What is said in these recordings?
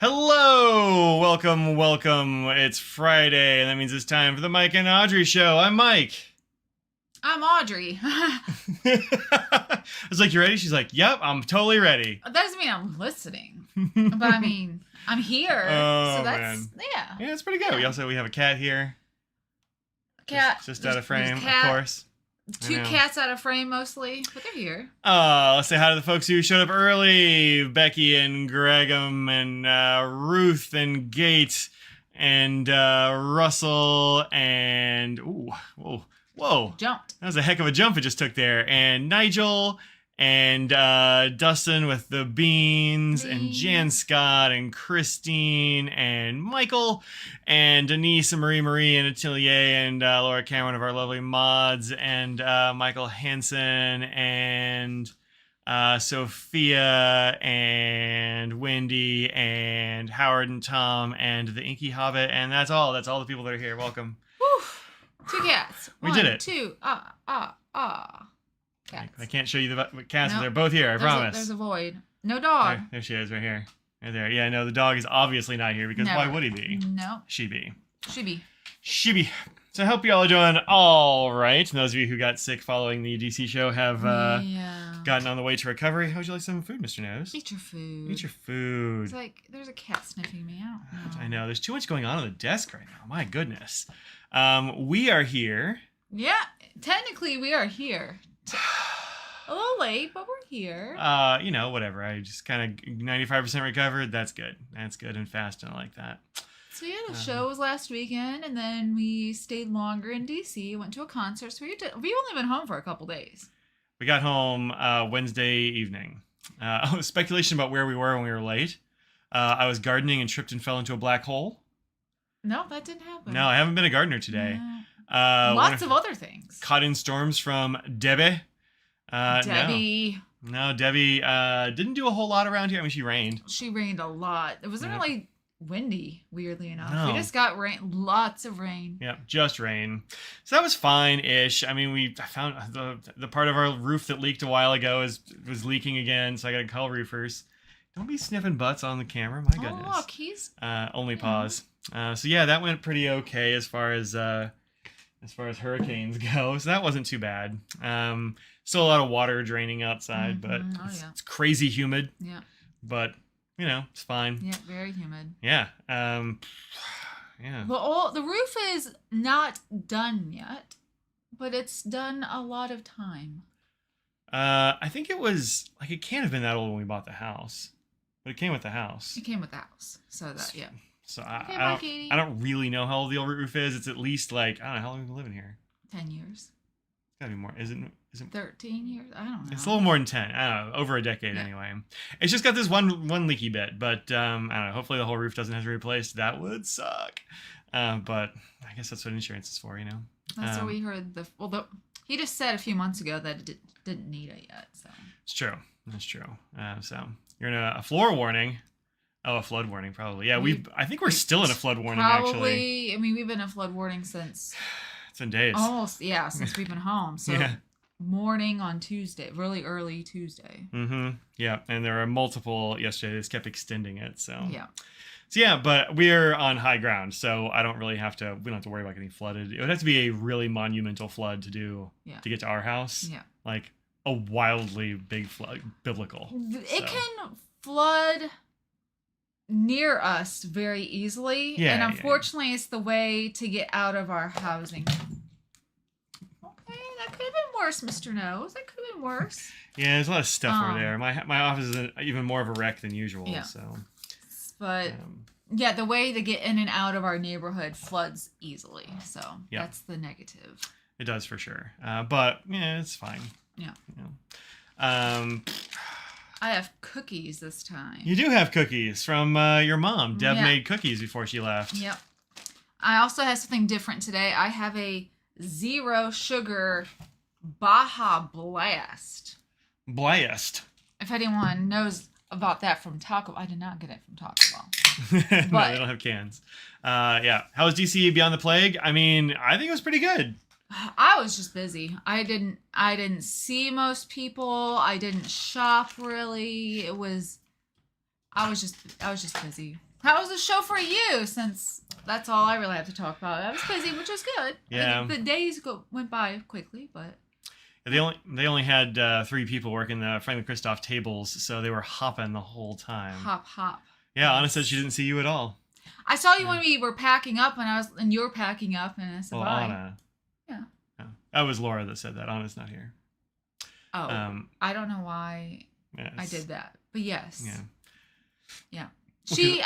Hello! Welcome. It's Friday, and that means it's time for the Mike and Audrey show. I'm Mike. I'm Audrey. I was like, you ready? She's like, yep, I'm totally ready. That doesn't mean I'm listening. But I mean, I'm here. Oh, so that's, man. yeah. Yeah, it's pretty good. Yeah. We have a cat here. Cat. Just out of frame, of course. Two cats out of frame mostly, but they're here. Let's say hi to the folks who showed up early. Becky and Gregum and Ruth and Gate and Russell and... Ooh, whoa. Jumped. That was a heck of a jump it just took there. And Nigel and Dustin with the beans and Jan Scott and Christine and Michael and Denise and Marie and Atelier and Laura Cameron of our lovely mods and Michael Hansen and Sophia and Wendy and Howard and Tom and the Inky Hobbit, and that's all the people that are here. Welcome. Whew. Two cats. We did it. Two. Cats. I can't show you the cats, but they're both here, I promise. There's a void. No dog. There she is, right here. Right there. Yeah, no, the dog is obviously not here because why would he be? No. She be. So I hope you all are doing all right. And those of you who got sick following the DC show have gotten on the way to recovery. How would you like some food, Mr. Nose? Eat your food. Eat your food. It's like there's a cat sniffing me out. No. I know. There's too much going on the desk right now. My goodness. We are here. Yeah, technically we are here. A little late, but we're here. Whatever. I just kind of 95% recovered. That's good. That's good and fast, and I like that. So yeah, the show was last weekend, and then we stayed longer in DC. Went to a concert. So we've only been home for a couple days. We got home Wednesday evening. Speculation about where we were when we were late. I was gardening and tripped and fell into a black hole. No, that didn't happen. No, I haven't been a gardener today. No. Lots of other things. Caught in storms from Debbie. Debbie. No, Debbie didn't do a whole lot around here. I mean, she rained. She rained a lot. It wasn't really windy, weirdly enough. No. We just got rain, lots of rain. Yeah, just rain. So that was fine-ish. I mean, I found the part of our roof that leaked a while ago was leaking again, so I got to call roofers. Don't be sniffing butts on the camera, my goodness. Oh, look, he's... only pause. So yeah, that went pretty okay as far as hurricanes go. So that wasn't too bad. Still a lot of water draining outside, but it's crazy humid. Yeah. But, it's fine. Yeah, very humid. Yeah. Yeah. Well, the roof is not done yet, but it's done a lot of time. I think it was, it can't have been that old when we bought the house. But it came with the house. It came with the house. So that, yeah. So I don't really know how old the old roof is. It's at least I don't know, how long have we been living here? 10 years. It's gotta be more. Isn't 13 years? I don't know. It's a little more than 10. I don't know, over a decade anyway. It's just got this one leaky bit, but I don't know. Hopefully the whole roof doesn't have to be replaced. That would suck. But I guess that's what insurance is for, That's what we heard. He just said a few months ago that it didn't need it yet. So it's true. That's true. So you're in a floor warning. Oh, a flood warning, probably. Yeah, I think we're still in a flood warning, actually. I mean, we've been in a flood warning since... It's been days. Almost, yeah, since we've been home. So morning on Tuesday, really early Tuesday. Mm-hmm. Yeah, and there are multiple yesterday. They just kept extending it, so... Yeah. So yeah, but we're on high ground, so we don't have to worry about getting flooded. It would have to be a really monumental flood to get to our house. Yeah. Like a wildly big flood, biblical. It can flood near us very easily, and unfortunately it's the way to get out of our housing. Okay, that could have been worse, Mr. Nose. That could have been worse. Yeah, there's a lot of stuff over there. My office is even more of a wreck than usual. Yeah. So, but the way to get in and out of our neighborhood floods easily. So that's the negative. It does for sure. But yeah, it's fine. Yeah. I have cookies this time. You do have cookies from your mom. Deb made cookies before she left. Yep. I also have something different today. I have a 0 sugar Baja Blast. If anyone knows about that from Taco Bell. I did not get it from Taco Bell. No, they don't have cans. How was DC Beyond the Plague? I mean, I think it was pretty good. I was just busy. I didn't see most people. I didn't shop really. I was just busy. How was the show for you? Since that's all I really have to talk about. I was busy, which was good. Yeah. The days went by quickly, but they only had 3 people working the Franklin Christoph tables, so they were hopping the whole time. Hop. Yeah, Anna said she didn't see you at all. I saw you when we were packing up, and you were packing up, and I said bye. Anna. Yeah. Oh, that was Laura that said that. Anna's not here. Oh, I don't know why I did that, but yes. Yeah.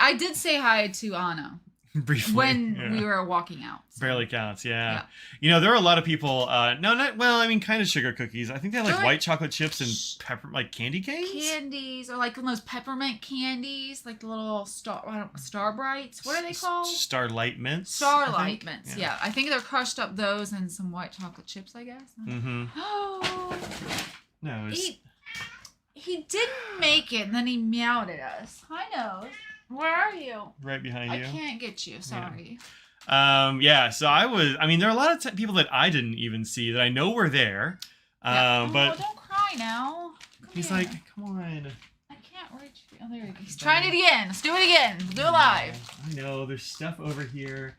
I did say hi to Anna. Briefly. When we were walking out. So. Barely counts, yeah. You know, there are a lot of people, kind of sugar cookies. I think they have like white chocolate chips and like candy canes? Candies, or like those peppermint candies, like the little Star Brights. What are they called? Starlight Mints. Starlight Mints, yeah. I think they're crushed up those and some white chocolate chips, I guess. Mm-hmm. Oh. No, he didn't make it, and then he meowed at us. Hi, Nose. Where are you? Right behind you. I can't get you. Sorry. So there are a lot of people that I didn't even see that I know were there. But don't cry now. He's like, come on. I can't reach you. Oh, there you go. He's trying it again. Let's do it again. Let's do it live. I know. There's stuff over here.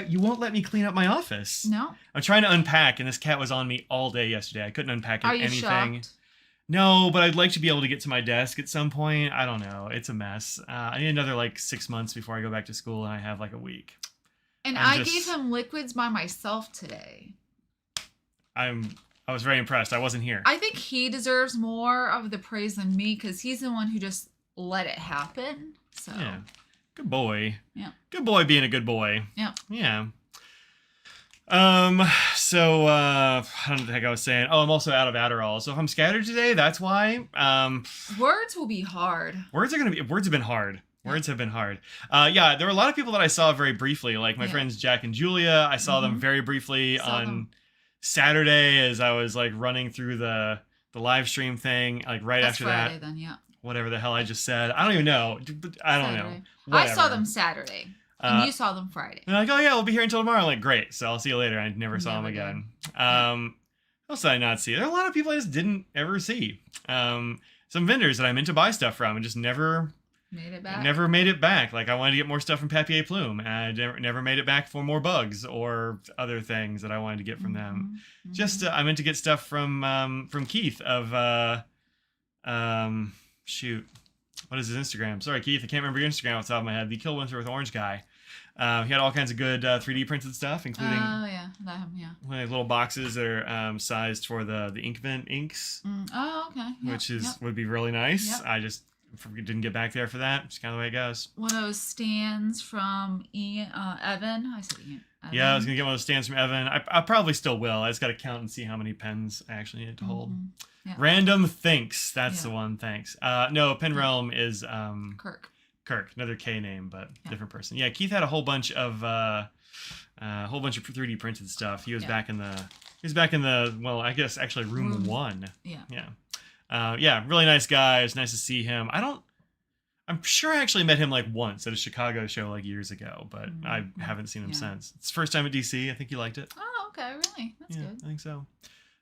You won't let me clean up my office. No. I'm trying to unpack, and this cat was on me all day yesterday. I couldn't unpack anything. Are you shocked? No, but I'd like to be able to get to my desk at some point. I don't know. It's a mess. I need another 6 months before I go back to school, and I have a week. And I gave him liquids by myself today. I was very impressed. I wasn't here. I think he deserves more of the praise than me because he's the one who just let it happen. So yeah, good boy. Yeah, good boy being a good boy. Yeah. Yeah. So I don't know what the heck I was saying. Oh, I'm also out of Adderall. So if I'm scattered today, that's why. Words will be hard. Words have been hard. Words have been hard. There were a lot of people that I saw very briefly, like my friends Jack and Julia. I saw them very briefly on Saturday as I was running through the live stream thing, right after Friday, that. Then, yeah. Whatever the hell I just said. I don't even know. I don't know. Whatever. I saw them Saturday. And you saw them Friday. They're like, oh yeah, we'll be here until tomorrow. I'm like, great. So I'll see you later. I never saw them again. What else did I not see? There are a lot of people I just didn't ever see. Some vendors that I meant to buy stuff from and just never made it back. Never made it back. I wanted to get more stuff from Papier Plume, and I never made it back for more bugs or other things that I wanted to get from them. Mm-hmm. Just I meant to get stuff from Keith of shoot. What is his Instagram? Sorry, Keith, I can't remember your Instagram off the top of my head. The Kill Winter with Orange guy. He had all kinds of good 3D printed stuff, including little boxes that are sized for the Inkvent inks. Oh, okay. Yep. Which would be really nice. Yep. I just didn't get back there for that. It's kind of the way it goes. One of those stands from Evan. I said Ian. Evan. Yeah, I was gonna get one of those stands from Evan. I probably still will. I just got to count and see how many pens I actually need to hold. Yeah. Random Thinks. That's the one. Thanks. No, Pen Realm is Kirk, another K name, but different person. Yeah, Keith had a whole bunch of 3D printed stuff. He was back in the well, I guess actually room 1. Yeah. Really nice guy. It's nice to see him. I'm sure I actually met him once at a Chicago show years ago, but I haven't seen him since. It's first time at DC. I think he liked it. Oh, okay, really? That's good. I think so.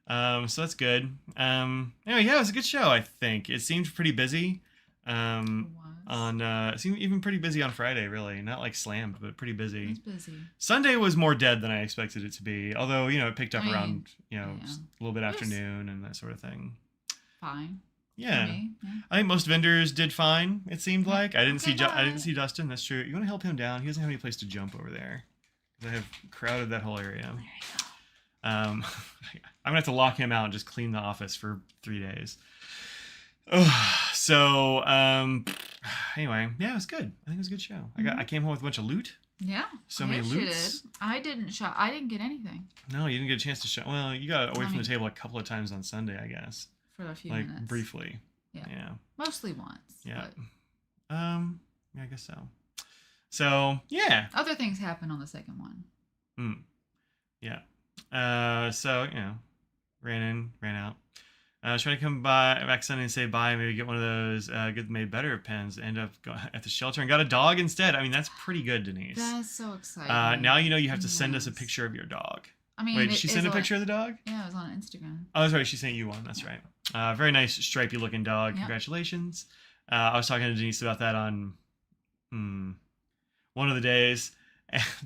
So that's good. Anyway, it was a good show. I think it seemed pretty busy. It seemed even pretty busy on Friday, really. Not slammed, but pretty busy. It was busy. Sunday was more dead than I expected it to be. Although, it picked up around, a little bit afternoon and that sort of thing. Fine. Yeah. I think most vendors did fine, it seemed like. I didn't see Dustin, that's true. You want to help him down? He doesn't have any place to jump over there. I have crowded that whole area. There you go. I'm gonna have to lock him out and just clean the office for 3 days. So anyway, it was good. I think it was a good show. I came home with a bunch of loot. Yeah. So many loots. I didn't get anything. No, you didn't get a chance to show. Well, you got away from the table a couple of times on Sunday, I guess. For a few minutes. Briefly. Yeah. Mostly once. Yeah. But... I guess so. So, yeah. Other things happened on the second one. Yeah. So, ran in, ran out. I was trying to come back Sunday and say bye, maybe get one of those Good Made Better pens. End up at the shelter and got a dog instead. I mean, that's pretty good, Denise. That's so exciting. Now you have to send us a picture of your dog. Wait, did she send a picture of the dog? Yeah, it was on Instagram. Oh, that's right. She sent you one. That's right. Very nice, stripy looking dog. Congratulations. I was talking to Denise about that on One of the days,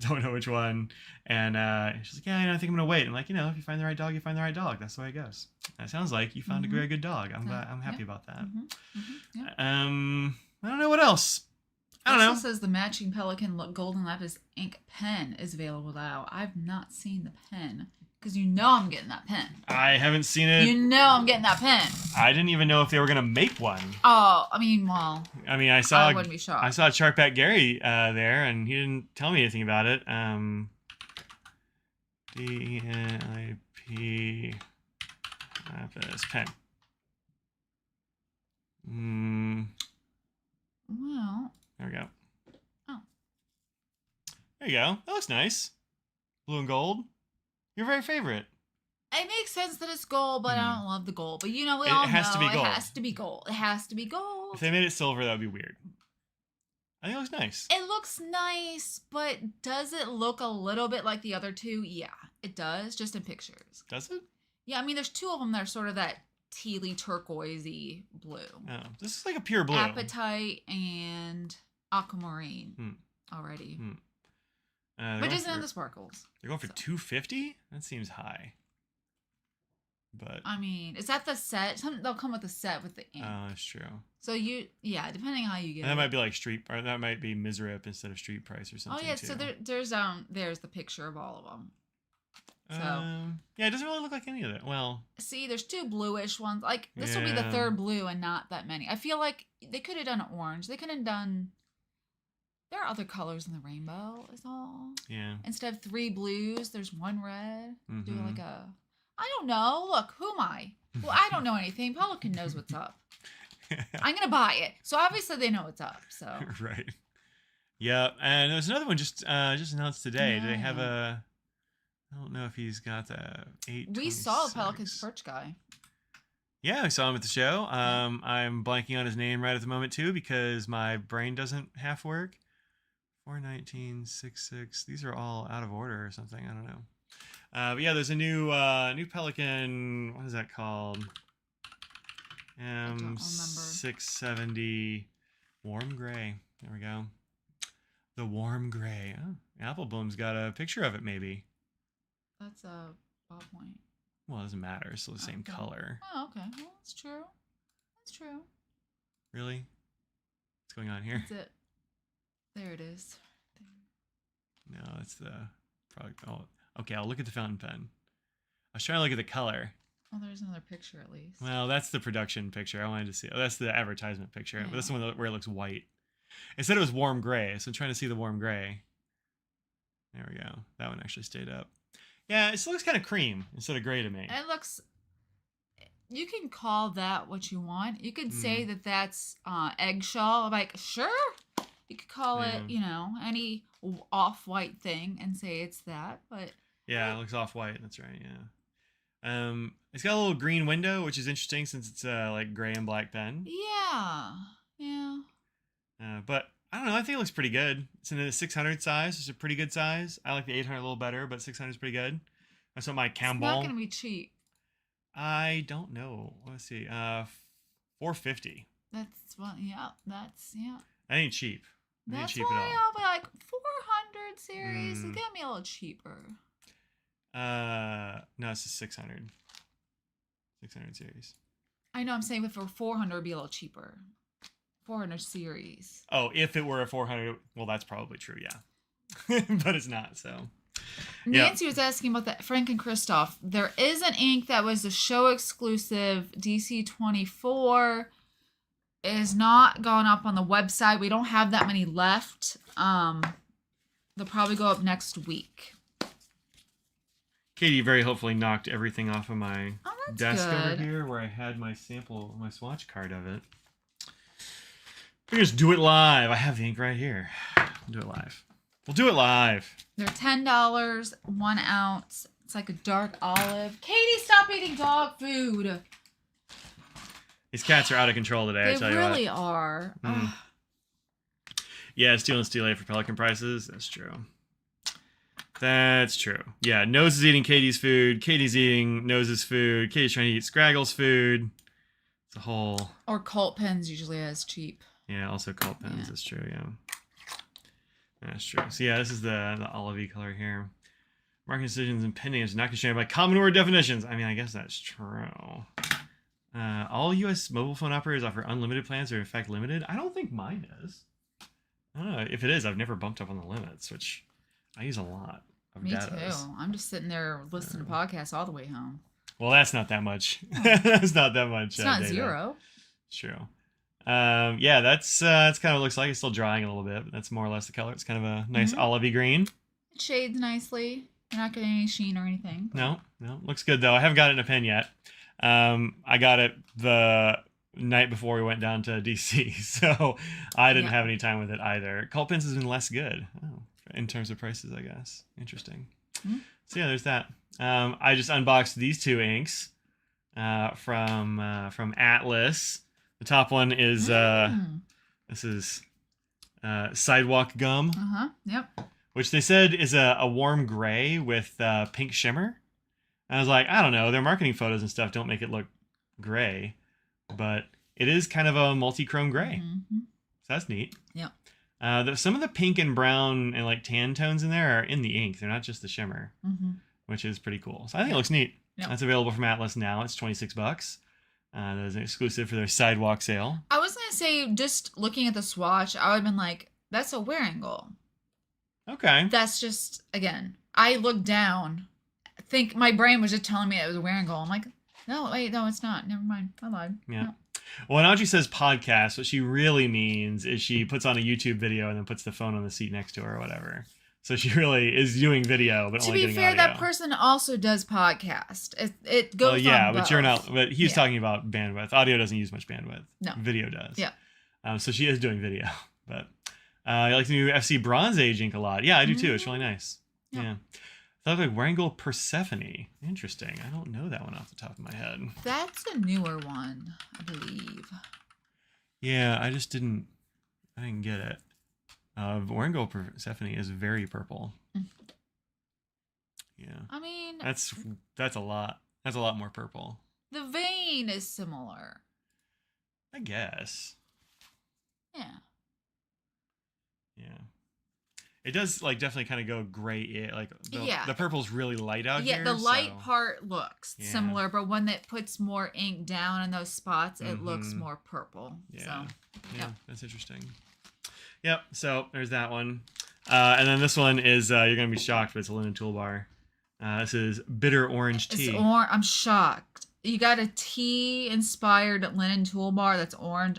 don't know which one, and she's like, yeah, I think I'm gonna wait. I'm like, if you find the right dog, you find the right dog. That's the way it goes. That sounds like you found a very good dog. I'm happy about that. I don't know what else. I don't know. Also says the matching Pelikan Golden Lapis ink pen is available now. I've not seen the pen. Because I'm getting that pen. I haven't seen it. I'm getting that pen. I didn't even know if they were going to make one. Oh, I wouldn't be shocked. I saw Chartback Gary there, and he didn't tell me anything about it. DNIP Lapis pen. Well. There we go. Oh. There you go. That looks nice. Blue and gold. Your very favorite. It makes sense that it's gold, but I don't love the gold. But we all know it has to be gold. It has to be gold. It has to be gold. If they made it silver, that would be weird. I think it looks nice. It looks nice, but does it look a little bit like the other two? Yeah, it does, just in pictures. Does it? Yeah, there's two of them that are sort of that tealy turquoisey blue. Oh, this is like a pure blue. Apatite and aquamarine already. But doesn't have the sparkles. They're going for $250? That seems high. But is that the set? They'll come with a set with the ink. Oh, that's true. So depending on how you get it. That might be like or that might be Mizrip instead of street price or something. Oh yeah, too. so there's the picture of all of them. So yeah, it doesn't really look like any of it. Well, see, there's two bluish ones. Like this will be the third blue and not that many. I feel like they could have done an orange. They could have done. There are other colors in the rainbow, is all. Yeah. Instead of 3 blues, there's 1 red. Do like a. I don't know. Look, who am I? Well, I don't know anything. Pelikan knows what's up. I'm gonna buy it. So obviously they know what's up. So. Right. Yeah, and there's another one just announced today. Do they have a? I don't know if he's got the 8. We saw Pelikan's perch guy. Yeah, I saw him at the show. I'm blanking on his name right at the moment too because my brain doesn't half work. 41966. These are all out of order or something. I don't know. But yeah, there's a new Pelikan. What is that called? 670 warm gray. There we go. The warm gray. Oh, Applebloom's got a picture of it, maybe. That's a ballpoint. Well, it doesn't matter. It's still the same color. Oh, okay. Well, that's true. That's true. Really? What's going on here? That's it. There it is. No, it's the product. Oh, okay. I'll look at the fountain pen. I was trying to look at the color. Oh, there's another picture at least. Well, that's the production picture. I wanted to see. Oh, that's the advertisement picture. Yeah. But this one where it looks white. It said it was warm gray, so I'm trying to see the warm gray. There we go. That one actually stayed up. Yeah, it looks kind of cream instead of gray to me. It looks. You can call that what you want. You could say that that's eggshell. Like, sure. You could call it, any off-white thing and say it's that, but... Yeah, it looks off-white. That's right, yeah. It's got a little green window, which is interesting since it's like gray and black pen. Yeah, yeah. But, I don't know, I think it looks pretty good. It's in the 600 size. It's a pretty good size. I like the 800 a little better, but 600 is pretty good. That's what my Campbell... It's not going to be cheap. I don't know. Let's see. $450. That's, yeah. That ain't cheap. That's cheap why I'll be like 400 series. It's gonna be a little cheaper. No, it's a 600. 600 series. I know. I'm saying, but for 400, it'd be a little cheaper. 400 series. Oh, if it were a 400, well, that's probably true. Yeah, but it's not. So. Nancy was asking about that Frank and Christoph. There is an ink that was a show exclusive DC24. Is not gone up on the website. We don't have that many left. They'll probably go up next week. Katie very hopefully knocked everything off of my desk good. over here where I had my sample, my swatch card of it. We just do it live. I have the ink right here. We'll do it live. We'll do it live. They're $10, 1 ounce. It's like a dark olive. Katie, stop eating dog food. These cats are out of control today, I tell you what. They really are. Yeah, steal and steal for Pelikan prices. That's true. That's true. Yeah, Nose is eating Katie's food. Katie's eating Nose's food. Katie's trying to eat Scraggle's food. It's a whole... Or Cult Pens usually as cheap. Yeah, also Cult Pens. Yeah. That's true, yeah. That's true. So yeah, this is the olivey color here. Marketing decisions and pen names are not constrained by common word definitions. I mean, I guess that's true. All U.S. mobile phone operators offer unlimited plans or in fact limited. I don't think mine is. I don't know. If it is, I've never bumped up on the limits, which I use a lot of Me datas. too. I'm just sitting there listening to podcasts all the way home. Well, that's not that much. That's not that much. It's not data. 0. It's true. Yeah, that's kind of what it looks like. It's still drying a little bit, but that's more or less the color. It's kind of a nice olivey green. It shades nicely. You're not getting any sheen or anything. No. Looks good, though. I haven't got it in a pen yet. I got it the night before we went down to DC, so I didn't have any time with it either. Cult pens has been less good in terms of prices, I guess. Interesting. So yeah, there's that. I just unboxed these two inks from Atlas. The top one is this is Sidewalk Gum. Yep. Which they said is a warm gray with pink shimmer. And I was like, I don't know. Their marketing photos and stuff don't make it look gray, but it is kind of a multi-chrome gray. So that's neat. Yep. Some of the pink and brown and like tan tones in there are in the ink. They're not just the shimmer, which is pretty cool. So I think it looks neat. Yep. That's available from Atlas now. It's $26. That is an exclusive for their sidewalk sale. I was going to say, just looking at the swatch, I would have been like, that's a wear angle. Okay. That's just, again, I looked down. I think my brain was just telling me it was a wear angle. I'm like, no, wait, no, it's not. Never mind. I lied. Yeah. No. Well, when Audrey says podcast, what she really means is she puts on a YouTube video and then puts the phone on the seat next to her or whatever. So she really is doing video, but only getting audio. To be fair, that person also does podcast. It goes on but both. you're not. But he's talking about bandwidth. Audio doesn't use much bandwidth. No. Video does. Yeah. So she is doing video. But I like the new FC Bronze Age ink a lot. Yeah, I do too. It's really nice. Yeah. I thought like Wrangle Persephone. Interesting. I don't know that one off the top of my head. That's a newer one, I believe. Yeah, I didn't get it. Wrangle Persephone is very purple. Yeah. I mean, that's a lot. That's a lot more purple. The vein is similar. I guess. Yeah. Yeah. It does like definitely kind of go gray. Like the purple's really light out here. Yeah, the light part looks similar, but when it puts more ink down in those spots, it looks more purple. Yeah. So, yeah, that's interesting. Yep. So there's that one, and then this one is you're gonna be shocked, but it's a linen toolbar. This is bitter orange tea. I'm shocked. You got a tea-inspired linen toolbar that's orange.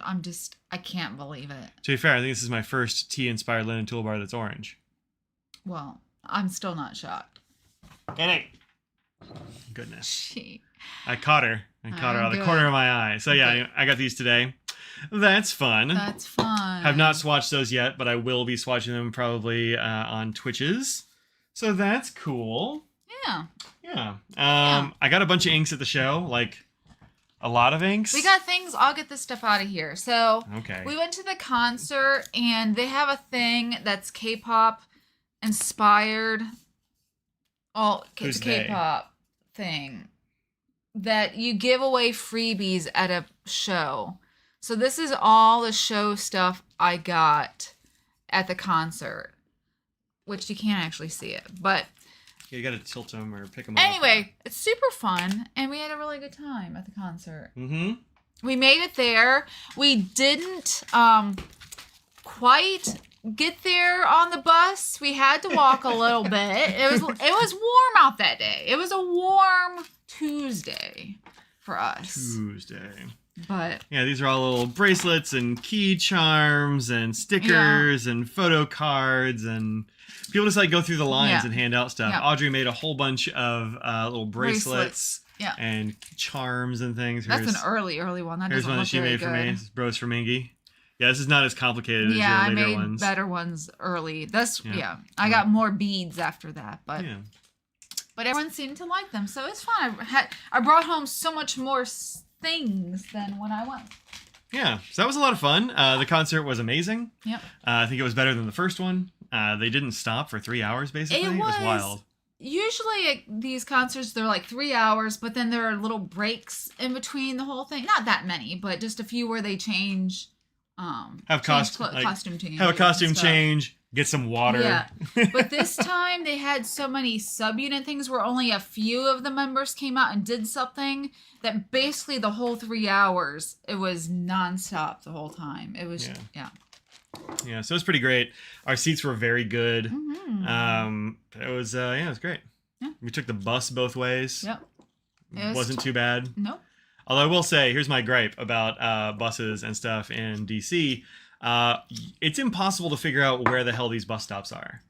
I can't believe it. To be fair, I think this is my first tea-inspired linen toolbar that's orange. Well, I'm still not shocked. Kenny. Goodness. She. I caught her. Out of the corner of my eye. So yeah, I got these today. That's fun. That's fun. Have not swatched those yet, but I will be swatching them probably on Twitches. So that's cool. Yeah. I got a bunch of inks at the show, like a lot of inks. We got things. I'll get this stuff out of here. So we went to the concert, and they have a thing that's K-pop inspired. It's a K-pop thing that you give away freebies at a show. So this is all the show stuff I got at the concert, which you can't actually see it, but. You gotta tilt them or pick them up. Anyway, it's super fun, and we had a really good time at the concert. We made it there. We didn't quite get there on the bus. We had to walk a little bit. It was warm out that day. It was a warm Tuesday for us. But yeah, these are all little bracelets and key charms and stickers and photo cards, and people just like go through the lines and hand out stuff. Audrey made a whole bunch of little bracelets and charms and things. That's an early one. Here's one that she made for me. This is Bros from Mingy. Yeah, this is not as complicated as your later ones. Yeah, I made better ones early. I got more beads after that, but everyone seemed to like them, so it's fun. I brought home so much more things than when I went. Yeah, so that was a lot of fun. The concert was amazing. Yep. I think it was better than the first one. They didn't stop for 3 hours, basically. It was wild. Usually at these concerts, they're like 3 hours, but then there are little breaks in between the whole thing. Not that many, but just a few where they change. Costume change. Have a costume change. get some water. Yeah. But this time they had so many subunit things where only a few of the members came out and did something that basically the whole 3 hours, it was nonstop the whole time. It was, yeah. Yeah, so it was pretty great. Our seats were very good. Mm-hmm. It was, it was great. Yeah. We took the bus both ways. Yep. It wasn't too bad. Nope. Although I will say, here's my gripe about buses and stuff in DC. It's impossible to figure out where the hell these bus stops are.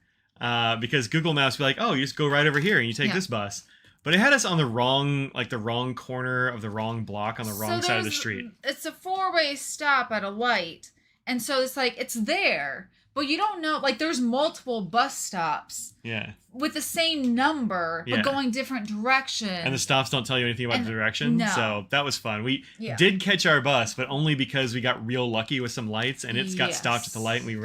Because Google Maps will be like, oh, you just go right over here and you take this bus. But it had us on the wrong corner of the wrong block on the wrong side of the street. It's a 4-way stop at a light. And so it's like, it's there. But you don't know, like, there's multiple bus stops. Yeah. With the same number, but going different directions. And the stops don't tell you anything about the direction. No. So that was fun. We did catch our bus, but only because we got real lucky with some lights, and it's got stopped at the light, and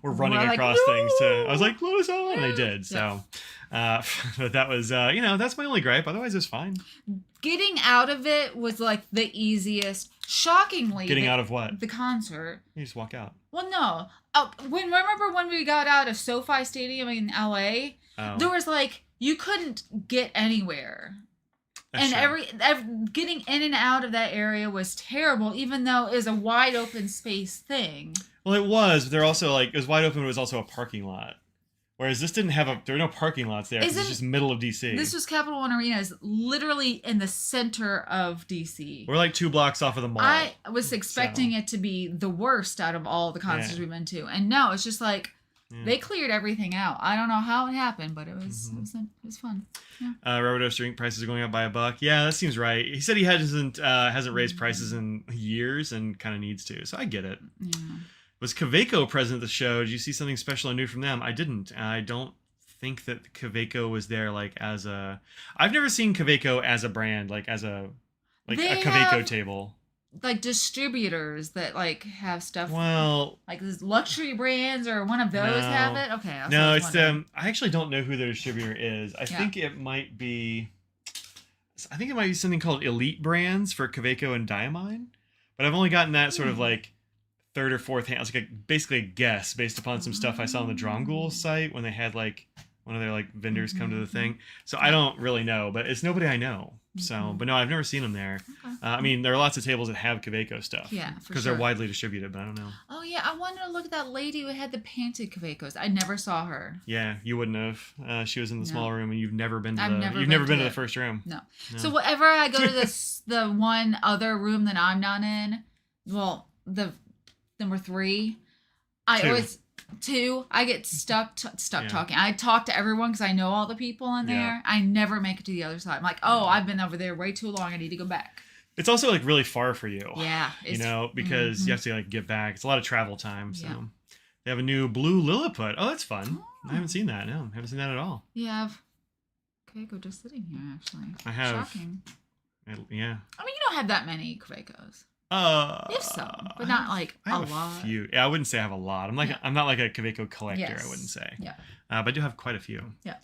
we're running across things to. I was like, let us on, and they did. So, but that was, that's my only gripe. Otherwise, it was fine. Getting out of it was like the easiest. Shockingly, getting out of what? The concert. You just walk out. Well, no. Remember when we got out of SoFi Stadium in LA? There was like, you couldn't get anywhere. That's and getting in and out of that area was terrible, even though it was a wide open space thing. Well, it was. But they're also like, it was wide open, but it was also a parking lot. Whereas this didn't have there were no parking lots there. It's just middle of DC. This was Capital One Arena, is literally in the center of DC. We're like 2 blocks off of the mall. I was expecting it to be the worst out of all the concerts we've been to. And no, it's just like, they cleared everything out. I don't know how it happened, but it was fun. Yeah. Robidoux drink prices are going up by $1. Yeah, that seems right. He said he hasn't raised prices in years and kind of needs to. So I get it. Yeah. Was Kaweco present at the show? Did you see something special and new from them? I didn't. I don't think that Kaweco was there as a... I've never seen Kaweco as a brand, as a Kaweco table. Like distributors that have stuff. Well, like these luxury brands or one of those have it. Okay. No, it's I actually don't know who their distributor is. I think it might be something called Elite Brands for Kaweco and Diamine, but I've only gotten that sort of third or fourth hand. It's basically a guess based upon some stuff I saw on the Dromgoole site when they had one of their vendors come to the thing. So I don't really know, but it's nobody I know. So, but no, I've never seen them there. Okay. I mean, there are lots of tables that have Kaweco stuff. Yeah, because they're widely distributed, but I don't know. Oh yeah, I wanted to look at that lady who had the painted Kawecos. I never saw her. Yeah, you wouldn't have. She was in the small room, and you've never been to the first room. No. So whenever I go to the one other room that I'm not in, well, the number 3, I get stuck talking. I talk to everyone because I know all the people in there. I never make it to the other side. I'm like, I've been over there way too long. I need to go back. It's also really far for you. Yeah. Because you have to get back. It's a lot of travel time. So they have a new blue Lilliput. Oh, that's fun. I haven't seen that. No, I haven't seen that at all. You have Kaweco just sitting here, actually. I have. Shocking. Yeah. I mean, you don't have that many Kawecos. You have some, but not a lot. A few. Yeah, I wouldn't say I have a lot. I'm not like a Kaweco collector. Yes. I wouldn't say. Yeah. But I do have quite a few. Yeah.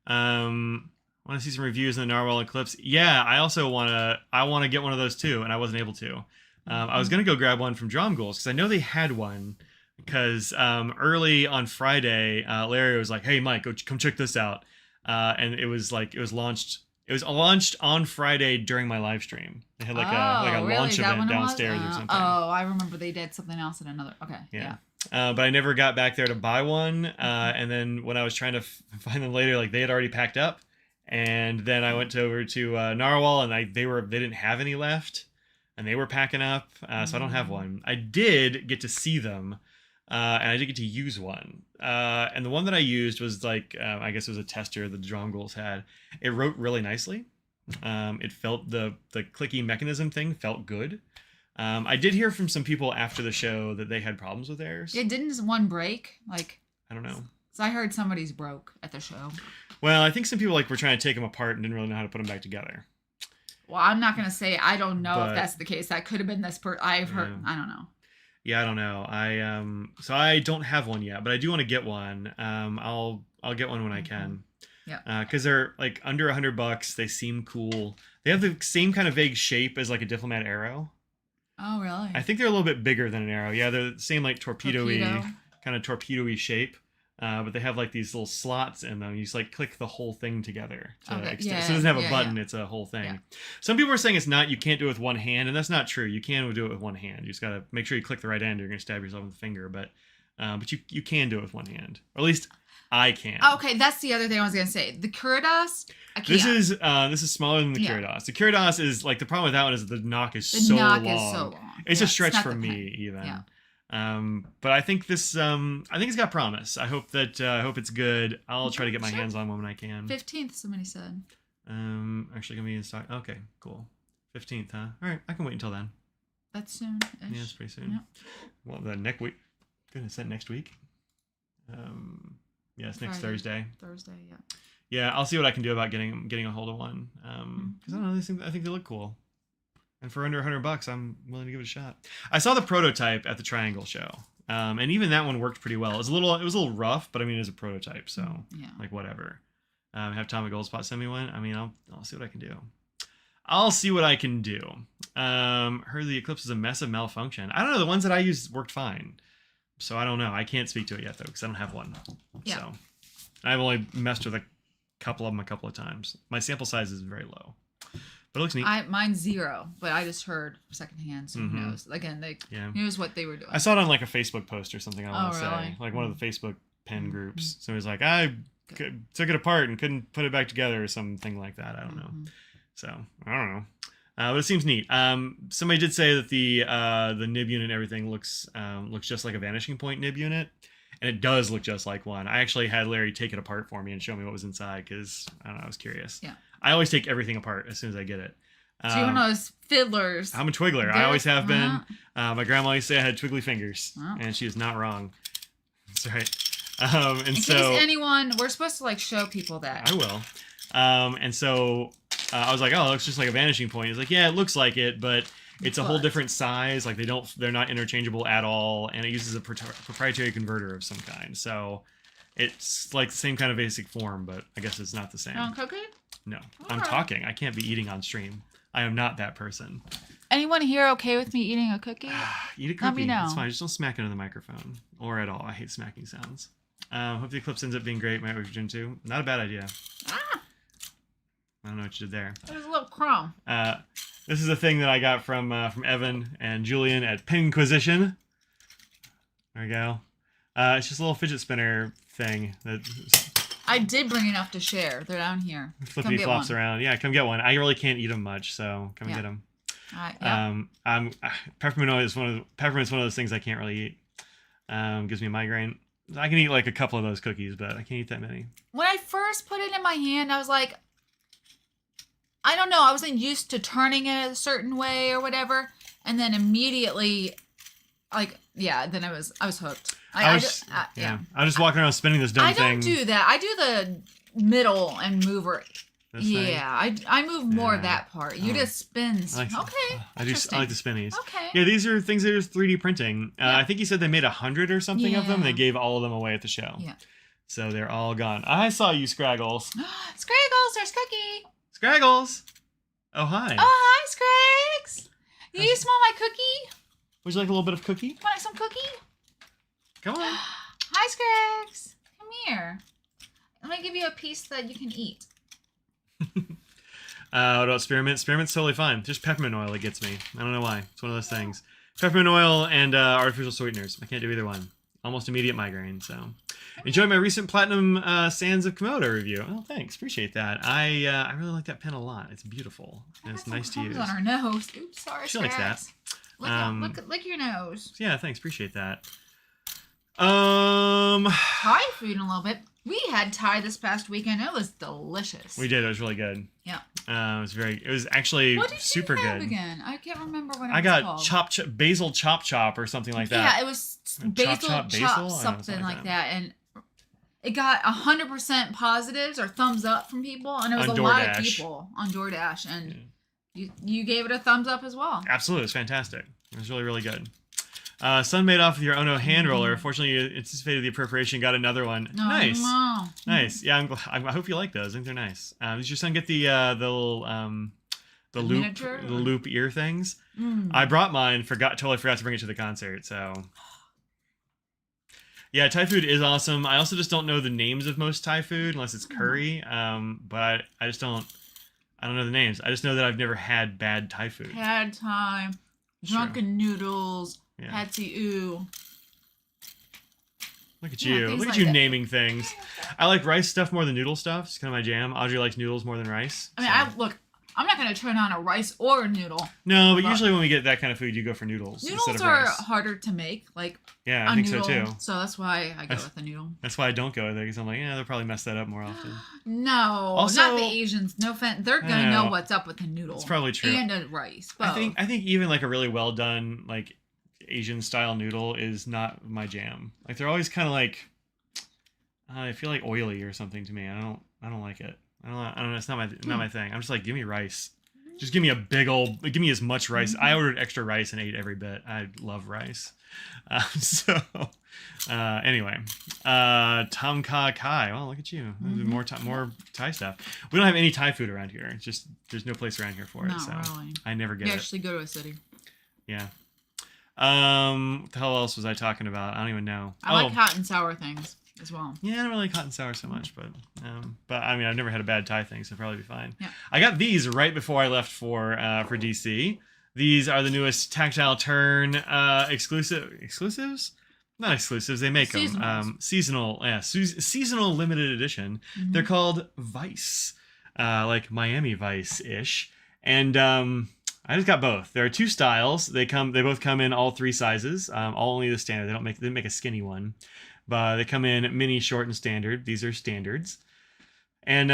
Want to see some reviews in the Narwhal Eclipse? Yeah, I also want to get one of those too, and I wasn't able to. I was gonna go grab one from Dromgoole's because I know they had one. Because early on Friday, Larry was like, "Hey, Mike, come check this out," and it was launched. It was launched on Friday during my live stream. They had a really? launch event downstairs or something. Oh, I remember they did something else at another. Okay. Yeah. But I never got back there to buy one. And then when I was trying to find them later, they had already packed up. And then I went over to Narwhal, and they didn't have any left, and they were packing up. So I don't have one. I did get to see them. And I did get to use one. And the one that I used was I guess it was a tester that the Dromgooles had. It wrote really nicely. It felt the clicky mechanism thing felt good. I did hear from some people after the show that they had problems with theirs. Yeah, didn't one break? I don't know. So I heard somebody's broke at the show. Well, I think some people were trying to take them apart and didn't really know how to put them back together. Well, I'm not going to say I don't know if that's the case. That could have been this person. I've heard. I don't know. Yeah, I don't know. So I don't have one yet, but I do want to get one. I'll get one when I can. Yeah. Because they're under $100. They seem cool. They have the same kind of vague shape as a Diplomat arrow. Oh, really? I think they're a little bit bigger than an arrow. Yeah, they're the same torpedo-y kind of torpedo-y shape. But they have like these little slots in them. You just like click the whole thing together. Okay. So it doesn't have a button. It's a whole thing. Yeah. Some people are saying you can't do it with one hand, and that's not true. You can do it with one hand. You just got to make sure you click the right end. You're going to stab yourself with the finger. But you can do it with one hand. Or at least I can. Okay, that's the other thing I was going to say. The Kuridas, I can't. This is smaller than the Kuridas. The Kuridas is like, the problem with that one is the knock is so long. It's a stretch for me even. Yeah. But I think this it's got promise. I hope it's good. I'll try to get my hands on one when I can. 15th, somebody said. Actually gonna be in stock. Okay, cool. 15th, huh? All right, I can wait until then. That's soon. Yeah, it's pretty soon. Yep. Well, the next week. Goodness, is that next week? Yeah, it's next Thursday. Thursday, yeah. Yeah, I'll see what I can do about getting a hold of one. Because I don't know, I think they look cool. And for under $100, I'm willing to give it a shot. I saw the prototype at the Triangle show, and even that one worked pretty well. It was a little rough, but I mean, it was a prototype, so like whatever. Have Tommy Goldspot send me one. I mean, I'll see what I can do. Heard the Eclipse is a mess of malfunction. I don't know. The ones that I used worked fine, so I don't know. I can't speak to it yet though, because I don't have one. Yeah. So I've only messed with a couple of them a couple of times. My sample size is very low. But it looks neat. Mine's 0, but I just heard secondhand, so who knows? Again, here's what they were doing. I saw it on like a Facebook post or something, I want to say. Like one of the Facebook pen groups. So it was like, I took it apart and couldn't put it back together or something like that. I don't know. So, I don't know. But it seems neat. Somebody did say that the nib unit and everything looks just like a Vanishing Point nib unit. And it does look just like one. I actually had Larry take it apart for me and show me what was inside because, I don't know, I was curious. Yeah. I always take everything apart as soon as I get it. So you're one of those fiddlers. I'm a twiggler. I always have been. My grandma used to say I had twiggly fingers, and she is not wrong. That's right. In case anyone, we're supposed to like show people that. I will. And so I was like, oh, it looks just like a Vanishing Point. He's like, yeah, it looks like it, but it's a whole different size. Like they're not interchangeable at all, and it uses a proprietary converter of some kind. So it's like the same kind of basic form, but I guess it's not the same. You want cookie? No, I'm talking. I can't be eating on stream. I am not that person. Anyone here okay with me eating a cookie? Eat a cookie. Let me know. It's fine. Just don't smack into the microphone or at all. I hate smacking sounds. Hope the Eclipse ends up being great. Might revision too. Not a bad idea. I don't know what you did there. It was a little crumb. This is a thing that I got from Evan and Julian at Pinquisition. There we go. It's just a little fidget spinner thing that. I did bring enough to share. They're down here. Flippy flops around. Yeah, come get one. I really can't eat them much, so come get them. Peppermint's one of those things I can't really eat. Gives me a migraine. I can eat like a couple of those cookies, but I can't eat that many. When I first put it in my hand, I was like, I don't know. I wasn't used to turning it a certain way or whatever, and then immediately, then I was hooked. I was just walking around spinning this dumb thing. I don't do that. I do the middle and mover. I move more that part. You just spin. Okay. I like the spinnies. Okay. Yeah, these are things that are 3D printing. I think you said they made 100 or something of them. They gave all of them away at the show. Yeah. So they're all gone. I saw you, Scraggles. Scraggles, there's Cookie. Scraggles. Oh, hi. Oh, hi, Scraggs. Do you smell my cookie? Would you like a little bit of cookie? Want like some cookie? Come on. Hi, Scraggs. Come here. Let me give you a piece that you can eat. What about spearmint? Spearmint's totally fine. Just peppermint oil that gets me. I don't know why. It's one of those things. Peppermint oil and artificial sweeteners. I can't do either one. Almost immediate migraine. So, enjoy my recent Platinum Sands of Komodo review. Oh, thanks. Appreciate that. I really like that pen a lot. It's beautiful. And it's nice to use. On her nose. Oops, sorry. She likes that. Lick your nose. Yeah, thanks. Appreciate that. Thai food in a little bit. We had Thai this past weekend. It was delicious. We did. It was really good. Yeah. It was actually super good. What did you have again? I can't remember what it was called. I got basil chop or something like that. Yeah, it was basil chop something like that. And it got 100% positives or thumbs up from people. And it was a lot of people on DoorDash. And you gave it a thumbs up as well. Absolutely. It was fantastic. It was really, really good. Sun made off with your Ono hand roller. Fortunately, you anticipated the appropriation. Got another one. No, nice, no. Nice. Yeah, I hope you like those. I think they're nice. Did your son get the little loop ear things? I brought mine. Totally forgot to bring it to the concert. So Yeah, Thai food is awesome. I also just don't know the names of most Thai food unless it's curry. But I just don't. I don't know the names. I just know that I've never had bad Thai food. Pad Thai, drunken noodles, Pad See Ew. Look at you. Look at you naming things. I like rice stuff more than noodle stuff. It's kind of my jam. Audrey likes noodles more than rice. I mean, I'm not going to turn on a rice or a noodle. No, but usually when we get that kind of food, you go for noodles instead of rice. Noodles are harder to make, yeah, I think so too. So that's why I go with a noodle. That's why I don't go with it, because I'm like, they'll probably mess that up more often. No, also, not the Asians. No offense. They're going to know what's up with the noodle. It's probably true. And a rice. Both. I think even like a really well done like Asian style noodle is not my jam. Like they're always kind of like, I feel like oily or something to me. I don't like it. I don't know. It's not my thing. I'm just like, give me rice. Just give me give me as much rice. I ordered extra rice and ate every bit. I love rice. Anyway, Tom Kha Kai. Well, look at you. More Thai stuff. We don't have any Thai food around here. It's just there's no place around here for it. So really. I never get it. You actually go to a city. Yeah. What the hell else was I talking about? I don't even know. I like hot and sour things as well. Yeah, I don't really like hot and sour so much, but I mean, I've never had a bad Thai thing, so it'll probably be fine. Yeah. I got these right before I left for DC. These are the newest Tactile Turn exclusives. Not exclusives, they make them. Seasonal limited edition. Mm-hmm. They're called Vice, like Miami Vice-ish. And I just got both. There are two styles. They both come in all three sizes. Only the standard. They didn't make a skinny one. But they come in mini, short, and standard. These are standards. And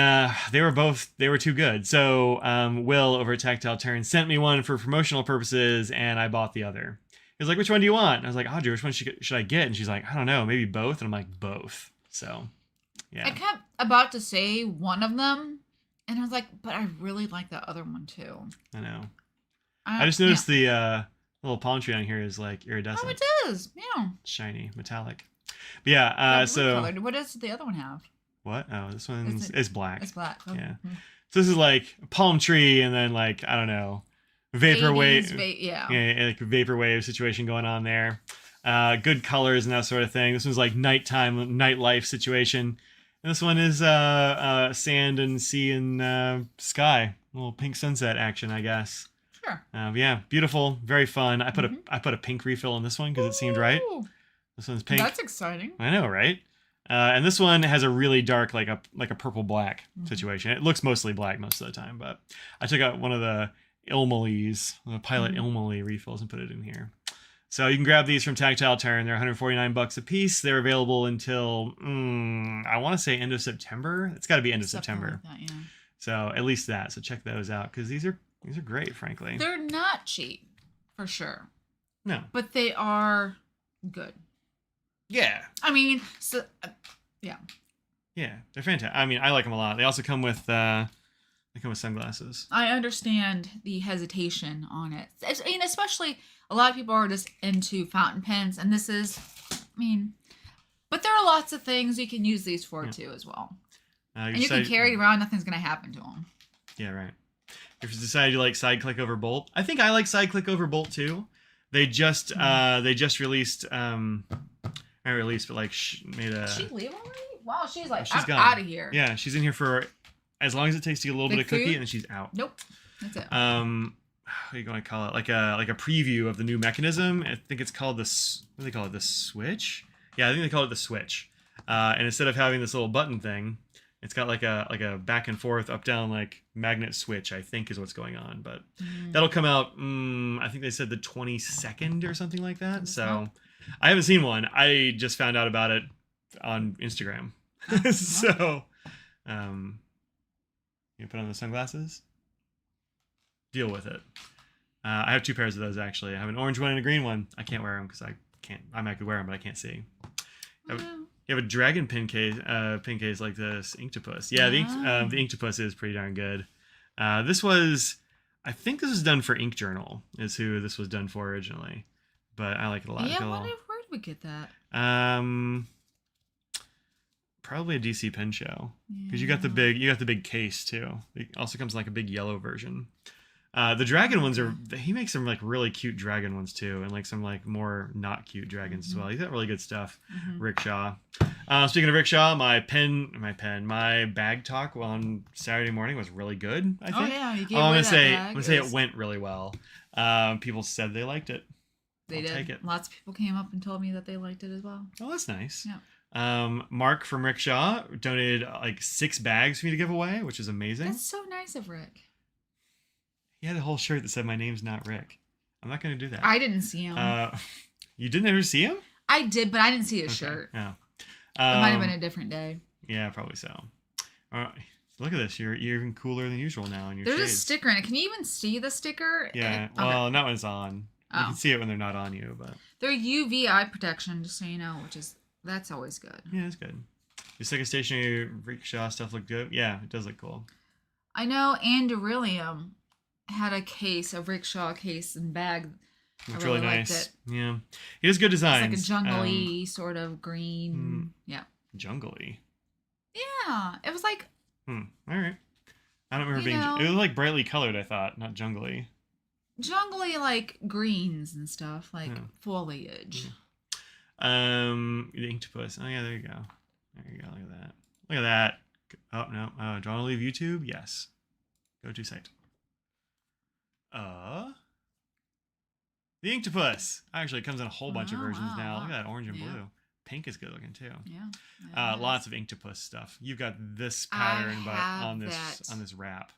they were too good. So Will over at Tactile Turn sent me one for promotional purposes, and I bought the other. He was like, which one do you want? And I was like, Audrey, which one should I get? And she's like, I don't know, maybe both. And I'm like, both. So, yeah. I kept about to say one of them, and I was like, but I really like that other one too. I know. I just noticed the little palm tree on here is like iridescent. Oh, it is. Yeah. Shiny, metallic. But yeah, so... Colored. What does the other one have? What? Oh, this one's it's black. It's black. Oh. Yeah. So this is like palm tree and then like, I don't know, vaporwave. Like a vaporwave situation going on there. Good colors and that sort of thing. This one's like nightlife situation. And this one is sand and sea and sky. A little pink sunset action, I guess. Sure. Yeah, beautiful, very fun. I put a pink refill on this one because it seemed right. This one's pink. That's exciting. I know, right? And this one has a really dark, like a purple black situation. It looks mostly black most of the time, but I took out one of the Ilmalies, the Pilot Ilmali refills, and put it in here. So you can grab these from Tactile Turn. They're $149 a piece. They're available until I want to say end of September. It's got to be end of September. Like that, yeah. So at least that. So check those out because these are great, frankly. They're not cheap, for sure. No, but they are good. Yeah. I mean, yeah. Yeah, they're fantastic. I mean, I like them a lot. They also come with sunglasses. I understand the hesitation on it. I mean, especially a lot of people are just into fountain pens, and this is, I mean, but there are lots of things you can use these for too as well. And you can carry it around. Nothing's going to happen to them. Yeah, right. If you decide you like side click over bolt, I think I like side click over bolt too. They just released not released, but like made a. Did she leave already? Wow, she's like, I'm out of here. Yeah, she's in here for as long as it takes to get a little bit of cookie, and then she's out. Nope, that's it. What are you gonna call it? Like a preview of the new mechanism. I think it's called what do they call it? The switch. Yeah, I think they call it the switch. And instead of having this little button thing, it's got like a back and forth, up down like magnet switch. I think is what's going on, but that'll come out. I think they said the 22nd or something like that. So. I haven't seen one. I just found out about it on Instagram. So, you put on the sunglasses? Deal with it. I have two pairs of those, actually. I have an orange one and a green one. I can't wear them because I might could wear them, but I can't see. You have a dragon pin case like this Inktopuss. Yeah, the Inktopuss is pretty darn good. I think this was done for Ink Journal, is who this was done for originally. But I like it a lot. Yeah, where did we get that? Probably a DC pen show because you got the big case too. It also comes in like a big yellow version. The dragon ones he makes some like really cute dragon ones too, and like some like more not cute dragons as well. He's got really good stuff. Rickshaw. Speaking of Rickshaw, my bag talk on Saturday morning was really good. I think. Oh yeah, you gave away that bag. I'm gonna say it went really well. People said they liked it. They did. Take it. Lots of people came up and told me that they liked it as well. Oh, that's nice. Yeah. Mark from Rickshaw donated like 6 bags for me to give away, which is amazing. That's so nice of Rick. He had a whole shirt that said "My name's not Rick." I'm not gonna do that. I didn't see him. You didn't ever see him? I did, but I didn't see his shirt. Yeah. It might have been a different day. Yeah, probably so. Look at this. You're even cooler than usual now in your There's shades. a sticker in it. Can you even see the sticker? Yeah. Well, not when it's on. You can see it when they're not on you, but they're UV eye protection, just so you know, that's always good. Yeah, it's good. Your second stationery Rickshaw stuff look good. Yeah, it does look cool. I know Anderillium had a Rickshaw case and bag. It's really nice. Yeah. He has good designs. It's like a jungly sort of green. Yeah. Jungly. Yeah. It was like. All right. I don't remember it was like brightly colored, I thought, not jungly. Jungly like greens and stuff, like foliage. The Inktopuss. Oh yeah, there you go. There you go. Look at that. Look at that. Oh no. Do you want to leave YouTube? Yes. Go to site. The Inktopuss. Actually, it comes in a whole bunch of versions now. Look at that orange and blue. Pink is good looking too. Yeah. Lots of Inktopuss stuff. You've got this pattern, but on this wrap.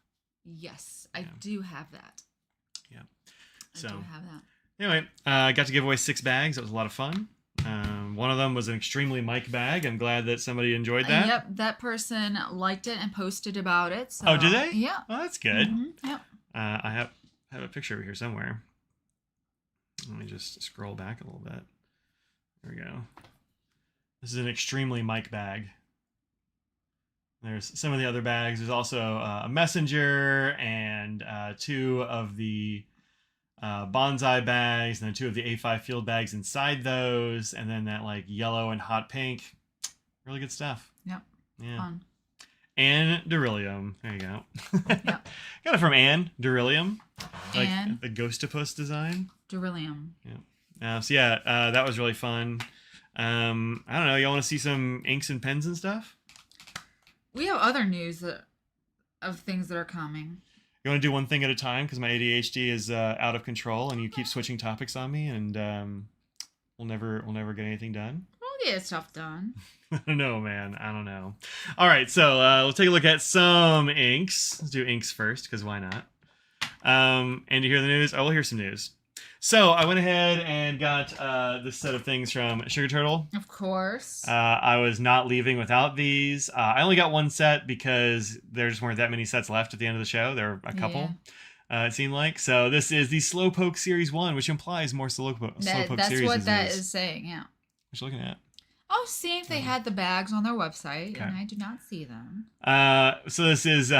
Yes, I do have that. Yeah. So I do have that. Anyway, I got to give away 6 bags. It was a lot of fun. One of them was an extremely Mike bag. I'm glad that somebody enjoyed that. Yep, that person liked it and posted about it. So. Oh, did they? Yeah. Oh, that's good. Yep. I have a picture over here somewhere. Let me just scroll back a little bit. There we go. This is an extremely Mike bag. There's some of the other bags. There's also a messenger and 2 of the bonsai bags, and then 2 of the A5 field bags inside those, and then that like yellow and hot pink. Really good stuff. Yep. Yeah. Fun. Anne Derillium. There you go. Yep. Got it from Anne Derillium. Like Anne the Ghostopus design. Derillium. Yeah. That was really fun. I don't know. Y'all want to see some inks and pens and stuff? We have other news of things that are coming. You want to do one thing at a time because my ADHD is out of control, and you keep switching topics on me, and we'll never get anything done. We'll get stuff done. I don't know, man. I don't know. All right, so let's take a look at some inks. Let's do inks first because why not? And you hear the news? I will hear some news. So I went ahead and got this set of things from Sugar Turtle. Of course. I was not leaving without these. I only got one set because there just weren't that many sets left at the end of the show. There were a couple, it seemed like. So this is the Slowpoke Series 1, which implies more Slowpoke Series. That's what that is saying, yeah. What you looking at? Oh, see if they had the bags on their website, and I do not see them. So this is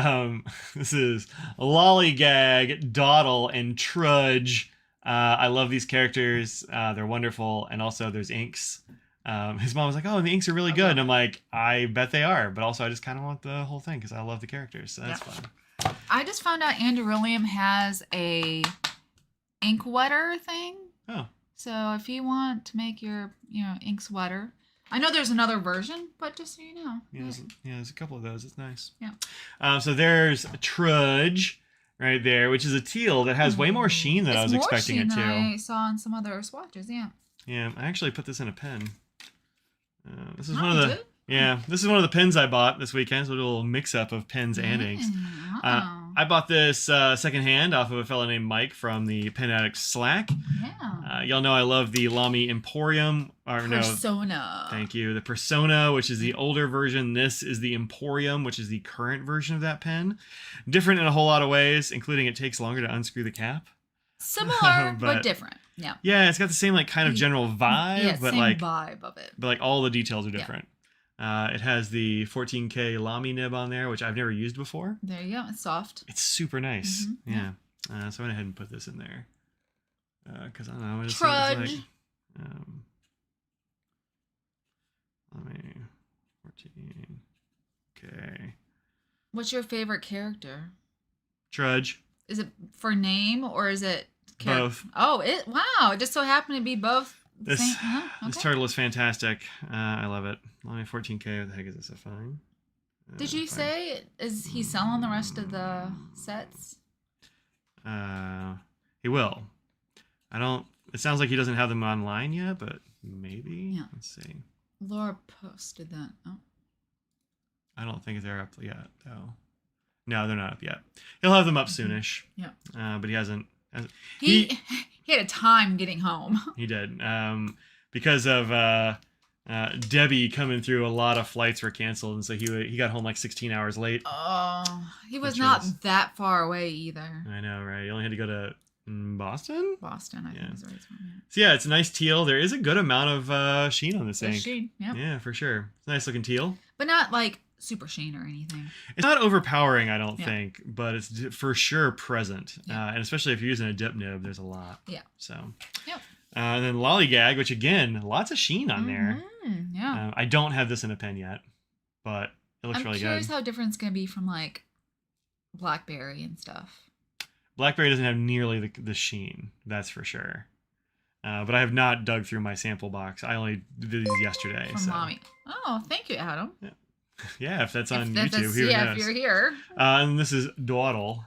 Lollygag, Dawdle, and Trudge. I love these characters. They're wonderful, and also there's inks. His mom was like, "Oh, and the inks are really good," and I'm like, "I bet they are," but also I just kind of want the whole thing because I love the characters, so that's fun. I just found out Anderillium has a ink wetter thing. Oh. So if you want to make your inks wetter. I know there's another version, but just so you know. Yeah, there's a couple of those. It's nice. Yeah. So there's Trudge right there, which is a teal that has way more sheen than I was expecting it to. I saw on some other swatches, yeah. Yeah, I actually put this in a pen. This is one of the this is one of the pens I bought this weekend. So a little mix-up of pens and inks. I bought this secondhand off of a fellow named Mike from the Pen Addict Slack. Yeah. Y'all know I love the Lamy Emporium. Persona. Thank you. The Persona, which is the older version. This is the Emporium, which is the current version of that pen. Different in a whole lot of ways, including it takes longer to unscrew the cap. Similar, but different. Yeah. Yeah, it's got the same like kind of general vibe, but like vibe of it. But like all the details are different. It has the 14K Lamy nib on there, which I've never used before. There you go. It's soft. It's super nice. Yeah. So I went ahead and put this in there. Because I don't know. Trudge. Let me 14. Okay. What's your favorite character? Trudge. Is it for name or is it both? Oh, wow! It just so happened to be both. This same. Okay. this turtle is fantastic. I love it. Only 14K. What the heck is this? A fine? Did you say is he selling the rest of the sets? He will. I don't. It sounds like he doesn't have them online yet, but maybe. Yeah. Let's see. Laura posted that. Oh. I don't think they're up yet, though. No, they're not up yet. He'll have them up soonish. Yeah. But he hasn't. He had a time getting home. He did. Because of Debbie coming through, a lot of flights were canceled, and so he got home like 16 hours late. Oh, he was not that far away either. I know, right? He only had to go to Boston? Boston, I think is the right one. Yeah. So yeah, it's a nice teal. There is a good amount of sheen on this ink. Sheen, yeah. Yeah, for sure. It's a nice looking teal. But not like super sheen or anything. It's not overpowering, I don't think, but it's for sure present. And especially if you're using a dip nib, there's a lot. Yeah. So. Yep. And then Lollygag, which again, lots of sheen on there. Yeah. I don't have this in a pen yet, but it looks really good. I'm curious how different it's going to be from like Blackberry and stuff. Blackberry doesn't have nearly the sheen, that's for sure. But I have not dug through my sample box. I only did these yesterday. From Mommy. Oh, thank you, Adam. Yeah. Yeah, if that's on YouTube, who knows? If you're here. And this is Dawdle,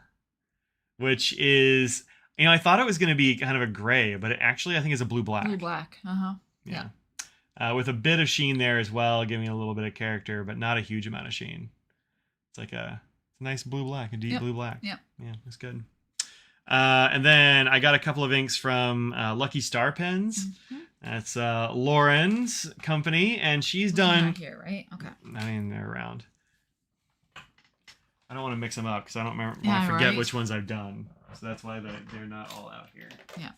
which is, I thought it was going to be kind of a gray, but it actually, I think, is a blue-black. Blue-black, Yeah. With a bit of sheen there as well, giving a little bit of character, but not a huge amount of sheen. It's like a nice blue-black, a deep blue-black. Yep. Yeah, it's good. And then I got a couple of inks from Lucky Star Pens. That's Lauren's company, and she's done. Not here, right? Okay. I mean, they're around. I don't want to mix them up because I don't remember. I forget which ones I've done, so that's why they're not all out here. Yeah.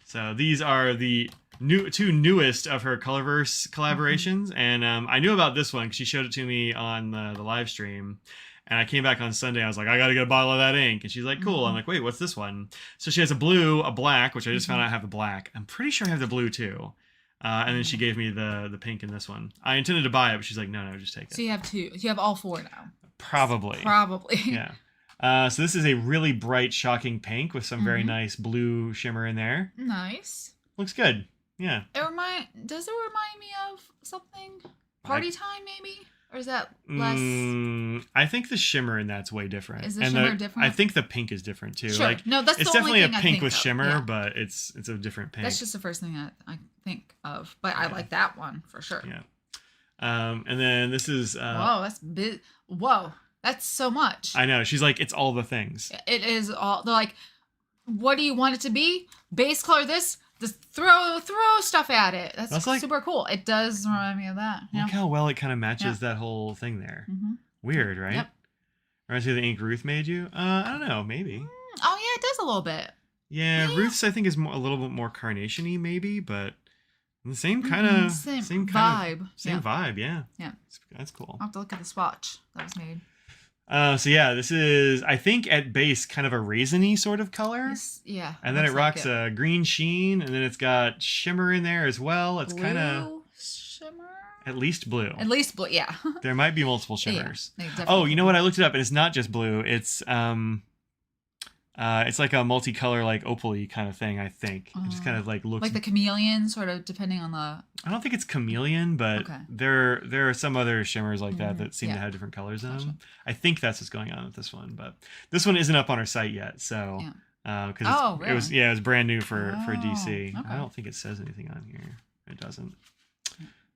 So these are the two newest of her Colorverse collaborations, and I knew about this one because she showed it to me on the live stream. And I came back on Sunday. I was like, I got to get a bottle of that ink. And she's like, cool. I'm like, wait, what's this one? So she has a blue, a black, which I just found out I have the black. I'm pretty sure I have the blue too. And then she gave me the pink in this one. I intended to buy it, but she's like, no, just take it. So you have two. You have all four now. Probably. Yeah. So this is a really bright, shocking pink with some very nice blue shimmer in there. Nice. Looks good. Yeah. Does it remind me of something? Party Time, maybe? Or is that less? I think the shimmer in that's way different. Is the shimmer different? I think the pink is different too. Sure. No, that's it's the definitely only thing a pink with of. shimmer, but it's a different pink. That's just the first thing that I think of. But I like that one for sure. Yeah. And then this is. Whoa, that's big. Whoa, that's so much. I know. She's like, it's all the things. It is all. They're like, what do you want it to be? Base color this. Just throw stuff at it. That's like, super cool. It does remind me of that. Look how well it kind of matches that whole thing there. Weird, right? Yep. Reminds me of the ink Ruth made you. I don't know, maybe. Oh yeah, it does a little bit. Yeah, Ruth's I think is a little bit more carnation-y maybe, but the same kind of same vibe. Same vibe, yeah. Yeah. That's cool. I'll have to look at the swatch that was made. So yeah, this is, I think at base kind of a raisiny sort of color. Yeah. And then it rocks a green sheen, and then it's got shimmer in there as well. It's kind of shimmer. At least blue. At least blue, yeah. There might be multiple shimmers. Yeah, oh, you know what? I looked it up, and it's not just blue. It's like a multicolor, like opal-y kind of thing, I think. It just kind of like looks... Like the chameleon, sort of, depending on the... I don't think it's chameleon, but there are some other shimmers like that seem to have different colors in them. I think that's what's going on with this one, but this one isn't up on our site yet, so... Because it was brand new for DC. Okay. I don't think it says anything on here. It doesn't.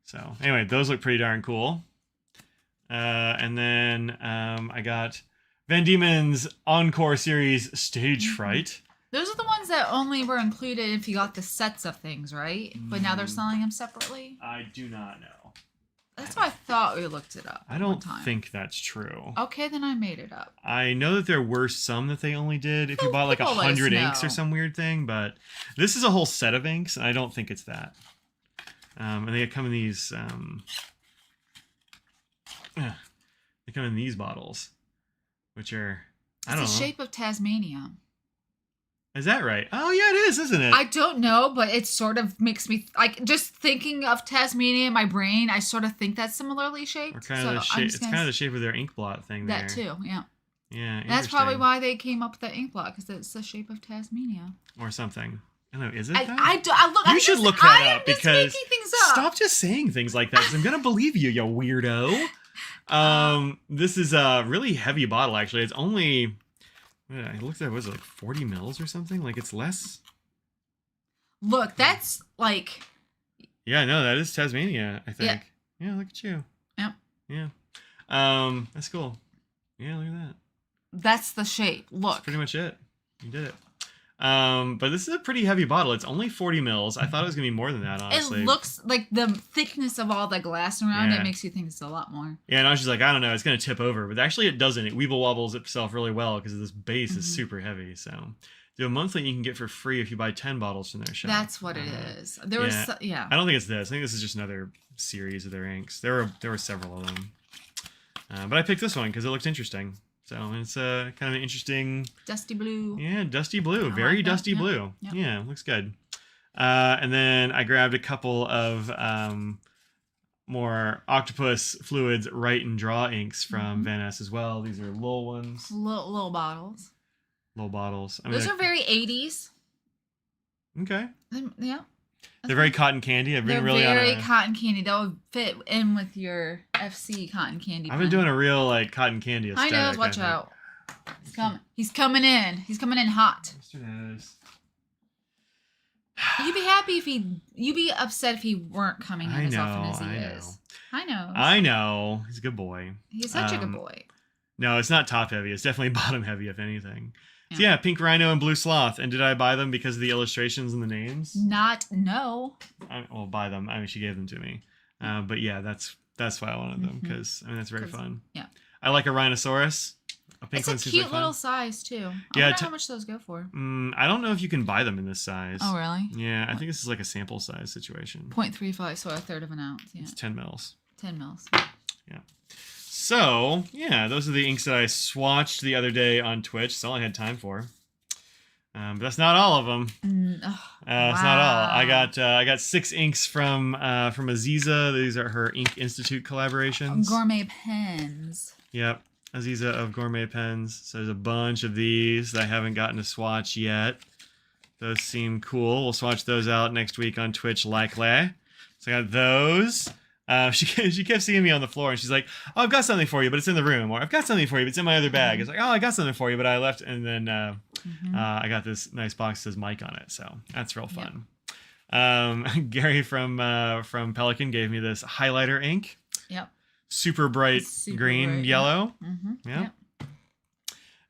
So, anyway, those look pretty darn cool. And then I got... Van Dieman's Encore Series Stage Fright. Those are the ones that only were included if you got the sets of things, right? But now they're selling them separately? I do not know. That's why I thought we looked it up. I don't think that's true. Okay, then I made it up. I know that there were some that they only did if you bought like 100 inks or some weird thing, but this is a whole set of inks, and I don't think it's that. And they come in these... they come in these bottles. Which are, I don't know. It's the shape of Tasmania. Is that right? Oh, yeah, it is, isn't it? I don't know, but it sort of makes me, like, just thinking of Tasmania in my brain, I sort of think that's similarly shaped. Or kind of the shape, it's kind of the shape of their ink blot thing there. That too, yeah. Yeah, That's probably interesting. why they came up with that ink blot, because it's the shape of Tasmania. Or something. I don't know. Is it? You should look that up because stop just saying things like that. Because I'm gonna believe you, you weirdo. This is a really heavy bottle. Actually, it's only. I looked at. Was it like 40 mils or something? Like it's less. Look, that's like. Yeah, no, that is Tasmania. I think. Yeah, look at you. Yep. Yeah. That's cool. Yeah, look at that. That's the shape. Look. That's pretty much it. You did it. But this is a pretty heavy bottle. It's only 40 mils. I thought it was gonna be more than that, honestly. It looks like the thickness of all the glass around it makes you think it's a lot more. Yeah, and I was just like, I don't know, it's gonna tip over, but actually it doesn't. It weeble wobbles itself really well because this base is super heavy. So, do a monthly you can get for free if you buy 10 bottles from their shop. That's what it is. There was, I don't think it's this. I think this is just another series of their inks. There were several of them, but I picked this one because it looked interesting. So it's kind of an interesting... Dusty blue. Yeah, dusty blue. Very dusty blue. Yep. Yeah, looks good. And then I grabbed a couple of more Octopus Fluids Write and Draw inks from Van Ness as well. These are little ones. Little bottles. Little bottles. Those are very 80s. Okay. Yeah. They're very cotton candy. They're very cotton candy. That would fit in with your FC cotton candy. I've been doing a real like cotton candy aesthetic. I know. Watch out. He's coming. He's coming in. He's coming in hot. Mr. Nose. You'd be happy if you'd be upset if he weren't coming in as often as he is. I know. He's a good boy. He's such a good boy. No, it's not top heavy. It's definitely bottom heavy, if anything. So yeah, Pink Rhino and Blue Sloth. And did I buy them because of the illustrations and the names? No. Well, buy them. I mean, she gave them to me. But yeah, that's why I wanted them because that's very fun. Yeah. I like a rhinoceros. A pink it's a cute little size too. I wonder how much those go for. I don't know if you can buy them in this size. Oh really? Yeah, I think this is like a sample size situation. 0.35, so a third of an ounce. Yeah. It's 10 mils. 10 mils. Yeah. So, yeah, those are the inks that I swatched the other day on Twitch. That's all I had time for. But that's not all of them. That's not all. I got 6 inks from Aziza. These are her Ink Institute collaborations. Gourmet pens. Yep, Aziza of Gourmet Pens. So there's a bunch of these that I haven't gotten to swatch yet. Those seem cool. We'll swatch those out next week on Twitch likely. So I got those. She kept seeing me on the floor and she's like, "Oh, I've got something for you, but it's in the room," or "I've got something for you, but it's in my other bag." It's like, "Oh, I got something for you, but I left," and then I got this nice box that says Mike on it, so that's real fun. Yep. Gary from Pelikan gave me this highlighter ink. Yep. Super bright green, yellow. Yep.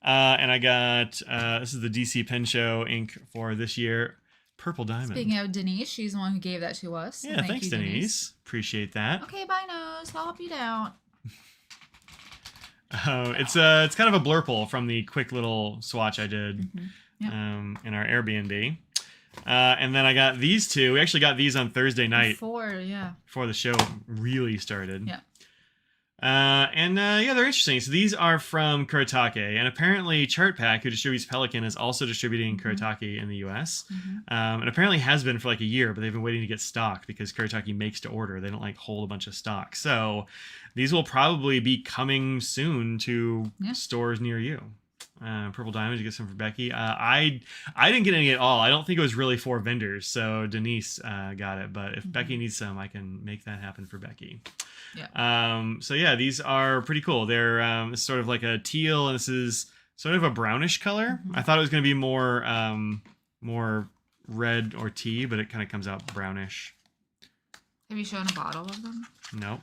And I got this is the DC Pen Show ink for this year. Purple Diamond. Speaking of Denise, she's the one who gave that to us. Yeah, thanks, Denise. Appreciate that. Okay, bye, Nose. I'll help you out. It's kind of a blurple from the quick little swatch I did in our Airbnb. And then I got these two. We actually got these on Thursday night. Before the show really started. Yeah. They're interesting. So these are from Kuretake, and apparently Chartpak, who distributes Pelikan, is also distributing Kuretake in the US. And apparently has been for like a year, but they've been waiting to get stock because Kuretake makes to order. They don't like hold a bunch of stock. So these will probably be coming soon to stores near you. Purple Diamond, you get some for Becky. I didn't get any at all. I don't think it was really for vendors, so Denise got it. But if Becky needs some, I can make that happen for Becky. Yeah. So yeah, these are pretty cool. They're sort of like a teal, and this is sort of a brownish color. I thought it was going to be more red or tea, but it kind of comes out brownish. Have you shown a bottle of them? No.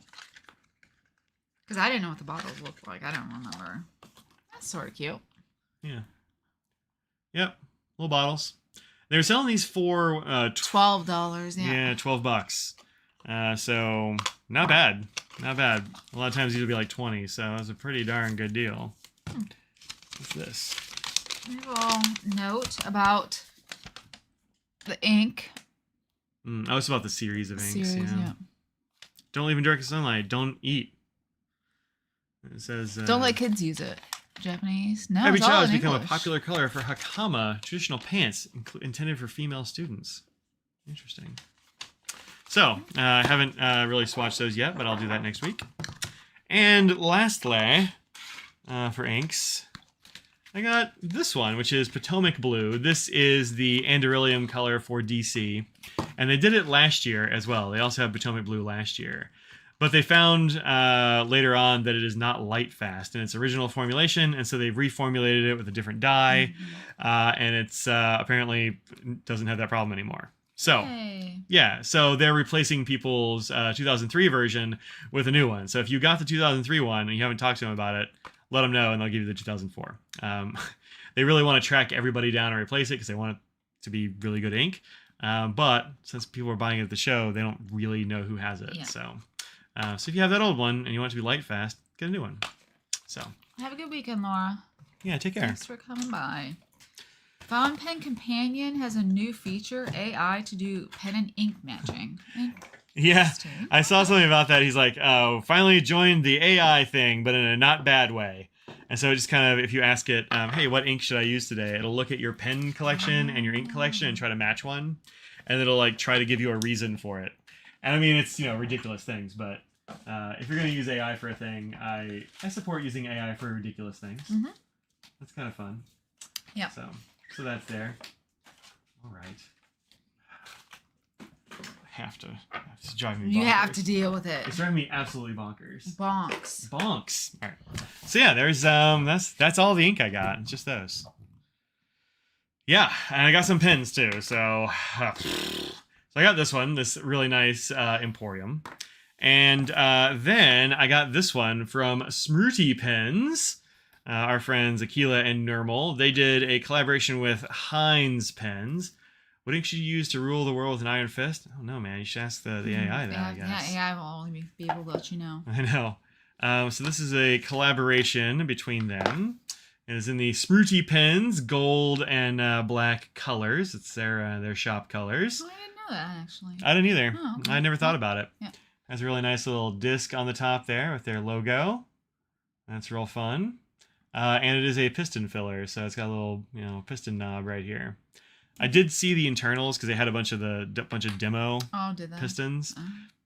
Because I didn't know what the bottles looked like. I don't remember. That's sort of cute. Yeah. Yep. Little bottles. They're selling these for $12. Yeah. $12. So not bad. Not bad. A lot of times these will be like 20, so it's a pretty darn good deal. What's this? A little note about the ink. Oh, it's about the series of inks. Yeah. Don't leave in direct sunlight. Don't eat. It says... don't let kids use it. Japanese. No, every child has become a popular color for hakama, traditional pants intended for female students. Interesting. So, I haven't really swatched those yet, but I'll do that next week. And lastly, for inks, I got this one, which is Potomac Blue. This is the Andoryllium color for DC. And they did it last year as well. They also have Potomac Blue last year. But they found later on that it is not light fast in its original formulation. And so they've reformulated it with a different dye. And it's apparently doesn't have that problem anymore. So, yeah, so they're replacing people's 2003 version with a new one. So if you got the 2003 one and you haven't talked to them about it, let them know and they'll give you the 2004. They really want to track everybody down and replace it because they want it to be really good ink. But since people are buying it at the show, they don't really know who has it. Yeah. So if you have that old one and you want it to be light fast, get a new one. So have a good weekend, Laura. Yeah, take care. Thanks for coming by. Fountain Pen Companion has a new feature, AI, to do pen and ink matching. Yeah, I saw something about that. He's like, oh, finally joined the AI thing, but in a not bad way. And so it just kind of, if you ask it, hey, what ink should I use today? It'll look at your pen collection and your ink collection and try to match one. And it'll like try to give you a reason for it. And I mean, it's, ridiculous things, but if you're going to use AI for a thing, I support using AI for ridiculous things. Mm-hmm. That's kind of fun. Yeah. So that's there. All right. It's driving me bonkers. You have to deal with it. It's driving me absolutely bonkers. Bonks. All right. So yeah, there's that's all the ink I got. Just those. Yeah, and I got some pens too. So I got this one, this really nice Emporium. And then I got this one from Smrooty Pens. Our friends Aquila and Nirmal. They did a collaboration with Heinz Pens. What ink should you use to rule the world with an iron fist? I don't know, man. You should ask the AI that, I guess. Yeah, AI will only be able to let you know. I know. So this is a collaboration between them. It is in the Smrooty Pens gold and black colors. It's their shop colors. Oh, I didn't know that, actually. I didn't either. Oh, okay. I never thought about it. Yeah. Has a really nice little disc on the top there with their logo. That's real fun. And it is a piston filler, so it's got a little, piston knob right here. I did see the internals because they had a bunch of demo pistons.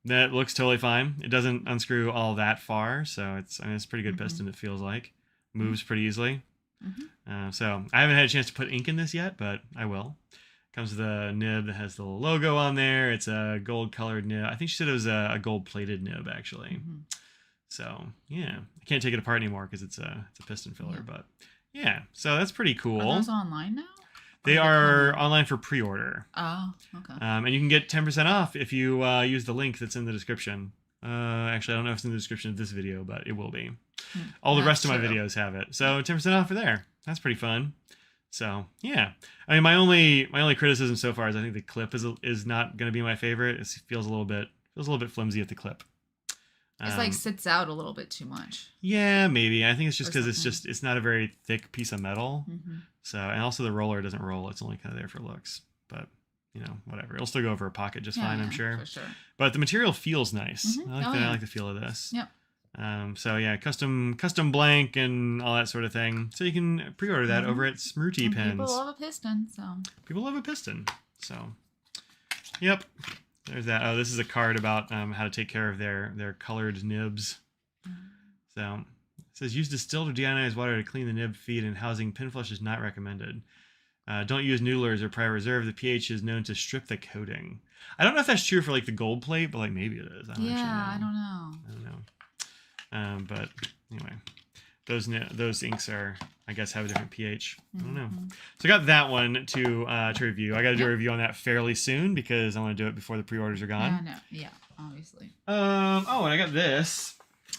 That looks totally fine. It doesn't unscrew all that far, so it's a pretty good piston. It feels like moves pretty easily. So I haven't had a chance to put ink in this yet, but I will. Comes with a nib that has the little logo on there. It's a gold colored nib. I think she said it was a gold plated nib actually. So yeah, I can't take it apart anymore because it's a piston filler. But yeah, so that's pretty cool. Are those online now? They are online for pre-order. Oh, okay. And you can get 10% off if you use the link that's in the description. Actually, I don't know if it's in the description of this video, but it will be. All the rest of my videos have it. So 10% off for there. That's pretty fun. So yeah, I mean, my only criticism so far is I think the clip is not going to be my favorite. It feels a little bit flimsy at the clip. It's like sits out a little bit too much. Yeah, maybe. I think it's just because it's not a very thick piece of metal. So, and also the roller doesn't roll. It's only kind of there for looks. But, whatever. It'll still go over a pocket just fine, I'm sure. For sure. But the material feels nice. I like the feel of this. Yep. So yeah, custom blank and all that sort of thing. So you can pre-order that over at Smrooty Pens. People love a piston, so. People love a piston. So, yep. There's that. Oh, this is a card about how to take care of their colored nibs. So it says use distilled or deionized water to clean the nib feed and housing. Pen flush is not recommended. Don't use noodlers or prior reserve. The pH is known to strip the coating. I don't know if that's true for like the gold plate, but like maybe it is. I don't know. But anyway, those inks are, I guess, have a different pH. I don't know. So I got that one to review. I got to do a review on that fairly soon because I want to do it before the pre-orders are gone. Yeah, obviously. And I got this.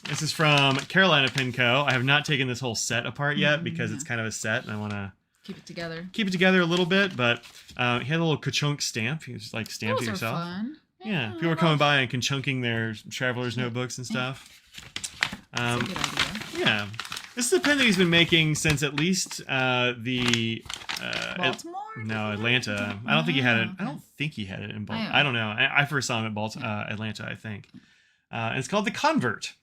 This is from Carolina Pen Co. I have not taken this whole set apart yet because it's kind of a set and I want to keep it together a little bit. But he had a little ka-chunk stamp. You just like stamp it yourself. Those are fun. Yeah, people were coming by and ka-chunking their traveler's notebooks and stuff. That's a good idea. Yeah. This is a pen that he's been making since at least the Baltimore? Atlanta. I don't think he had it. I don't think he had it in Baltimore. I don't know. I first saw him at Atlanta, I think. And it's called the Convert.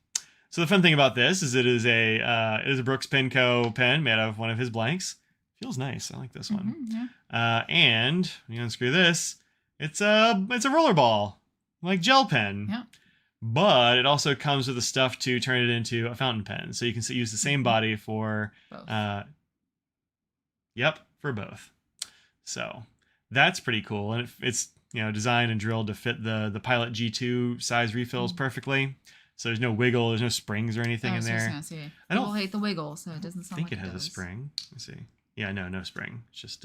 So the fun thing about this is it is a Brooks Pen Co. pen made out of one of his blanks. Feels nice. I like this one. And when you unscrew this, it's a rollerball, like gel pen. Yeah. But it also comes with the stuff to turn it into a fountain pen. So you can use the same body for Yep, for both. So that's pretty cool, and it's designed and drilled to fit the Pilot G2 size refills perfectly. So there's no wiggle, there's no springs or anything in there. I don't hate the wiggle, so it doesn't sound like it has a spring. Let's see. Yeah, no spring. It's just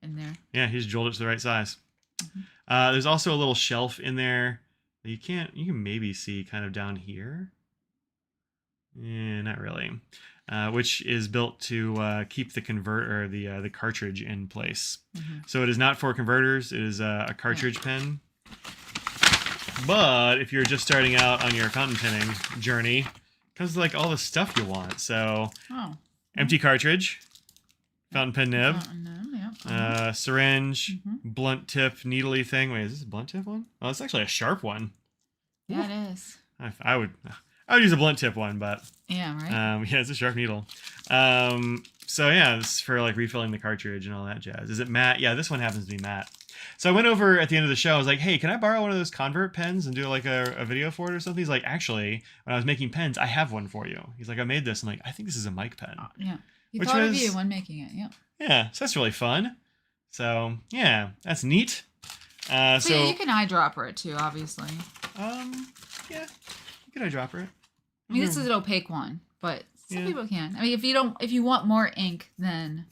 in there. Yeah, he just drilled it to the right size. There's also a little shelf in there that you can maybe see kind of down here. Yeah, not really. Which is built to keep the converter, the cartridge in place. So it is not for converters. It is a cartridge pen. But if you're just starting out on your fountain penning journey, it comes with like all the stuff you want. So empty cartridge, fountain pen nib, syringe, blunt tip, needly thing. Wait, is this a blunt tip one? Oh, it's actually a sharp one. Yeah, it is. I would use a blunt tip one, but yeah, right. Yeah, it's a sharp needle. So yeah, this is for like refilling the cartridge and all that jazz. Is it matte? Yeah, this one happens to be matte. So I went over at the end of the show. I was like, hey, can I borrow one of those convert pens and do like a video for it or something? He's like, actually, when I was making pens, I have one for you. He's like, I made this. I'm like, I think this is a mic pen. Yeah. He thought of you when making it. Yeah. Yeah. So that's really fun. So yeah, that's neat. So you can eyedropper it too, obviously. Yeah, you can eyedropper it. I mean, this is an opaque one, but some people can. I mean, if you want more ink, then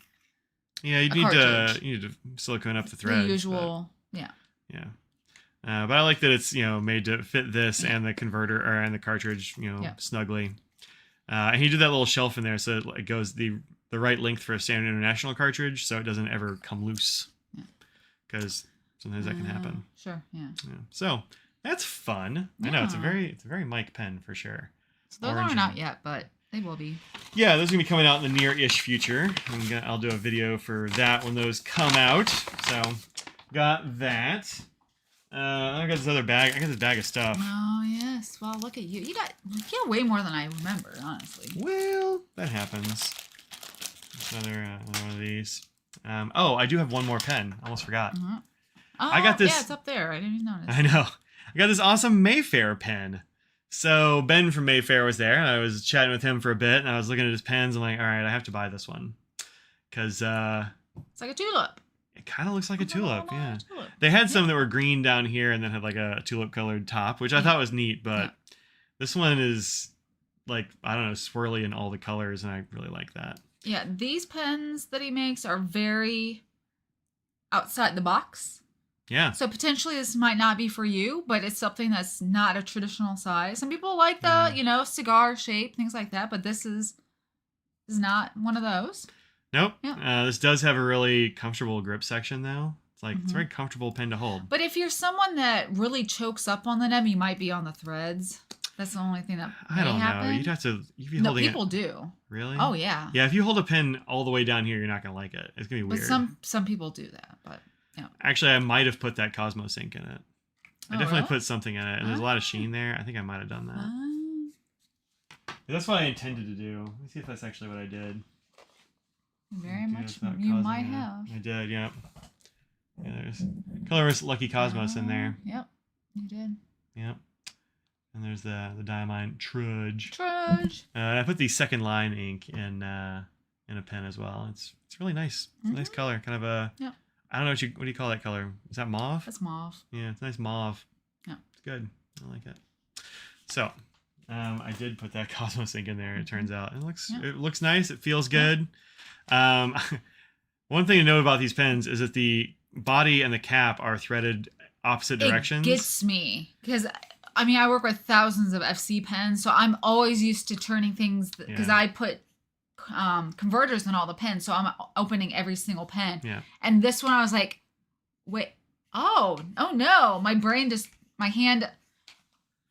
you need to silicone up the thread. The usual, Yeah. But I like that it's made to fit this and the converter and the cartridge snugly. And he did that little shelf in there so it goes the right length for a standard international cartridge, so it doesn't ever come loose. Because sometimes that can happen. Sure. Yeah. So that's fun. I know it's a very mic pen for sure. So those aren't out yet, but they will be. Yeah, those are going to be coming out in the near-ish future. I'll do a video for that when those come out. So, got that. I got this other bag. I got this bag of stuff. Oh, yes. Well, look at you. You got way more than I remember, honestly. Well, that happens. Another one of these. I do have one more pen. I almost forgot. Oh, I got this. Yeah, it's up there. I didn't even notice. I know. I got this awesome Mayfair pen. So Ben from Mayfair was there, and I was chatting with him for a bit, and I was looking at his pens. I'm like, all right, I have to buy this one. Because it's like a tulip. It kind of looks like a tulip, yeah. They had some that were green down here and then had like a tulip-colored top, which I thought was neat, but this one is like, I don't know, swirly in all the colors, and I really like that. Yeah, these pens that he makes are very outside the box. Yeah. So potentially this might not be for you, but it's something that's not a traditional size. Some people like the, cigar shape, things like that, but this is not one of those. Nope. Yeah. This does have a really comfortable grip section, though. It's like it's a very comfortable pen to hold. But if you're someone that really chokes up on the nib, you might be on the threads. That's the only thing that may happen. Know. You'd have to. You'd be holding people do. Really? Oh yeah. Yeah, if you hold a pen all the way down here, you're not gonna like it. It's gonna be weird. But some people do that. But actually, I might have put that Cosmos ink in it. I definitely put something in it, and there's a lot of sheen there. I think I might have done that. That's what I intended to do. Let me see if that's actually what I did. Very much. You might have. I did. Yep. Yeah, there's Colorverse Lucky Cosmos in there. Yep, you did. Yep. And there's the Diamine Trudge. And I put the second line ink in a pen as well. It's really nice. It's a nice color. Kind of a. Yep. I don't know what do you call that color? Is that mauve? That's mauve. Yeah, it's nice mauve. Yeah. It's good. I like it. So, I did put that Cosmos ink in there. It turns out it looks nice. It feels good. One thing to know about these pens is that the body and the cap are threaded opposite directions. It gets me because I mean I work with thousands of FC pens, so I'm always used to turning things because I put converters in all the pens, so I'm opening every single pen. Yeah. And this one I was like, wait, oh no, my hand.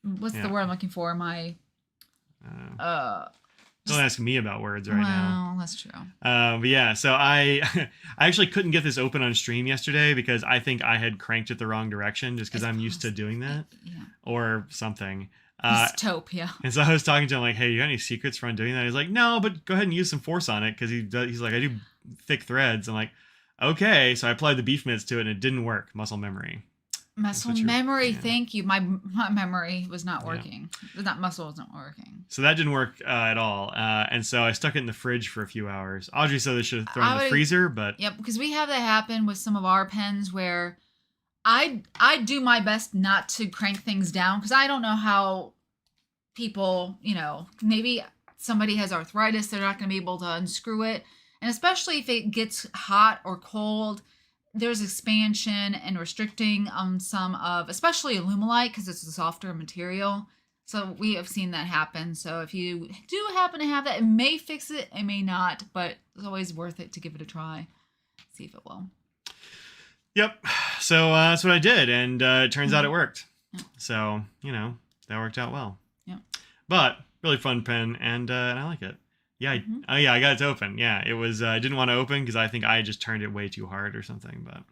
What's the word I'm looking for? Don't ask me about words right now. Well, that's true. But yeah, so I actually couldn't get this open on stream yesterday because I think I had cranked it the wrong direction just because I'm used to doing that. Yeah. Or something. He's taupe, yeah. And so I was talking to him like, hey, you got any secrets for undoing that? He's like, no, but go ahead and use some force on it because he's like, I do thick threads. I'm like, okay. So I applied the beef mitts to it and it didn't work. Muscle memory. Muscle memory, thank you. My memory was not working. That muscle wasn't working. So that didn't work at all. And so I stuck it in the fridge for a few hours. Audrey said they should have thrown it in the freezer, but... Yep, because we have that happen with some of our pens where I do my best not to crank things down because I don't know how people, maybe somebody has arthritis, they're not going to be able to unscrew it. And especially if it gets hot or cold, there's expansion and restricting on some of, especially Alumilite, because it's a softer material. So we have seen that happen. So if you do happen to have that, it may fix it, it may not, but it's always worth it to give it a try. See if it will. Yep. So that's what I did, and it turns out it worked. Yeah. So, that worked out well. Yeah. But really fun pen, and I like it. Yeah, I got it to open. Yeah, it was. I didn't want to open because I think I just turned it way too hard or something. But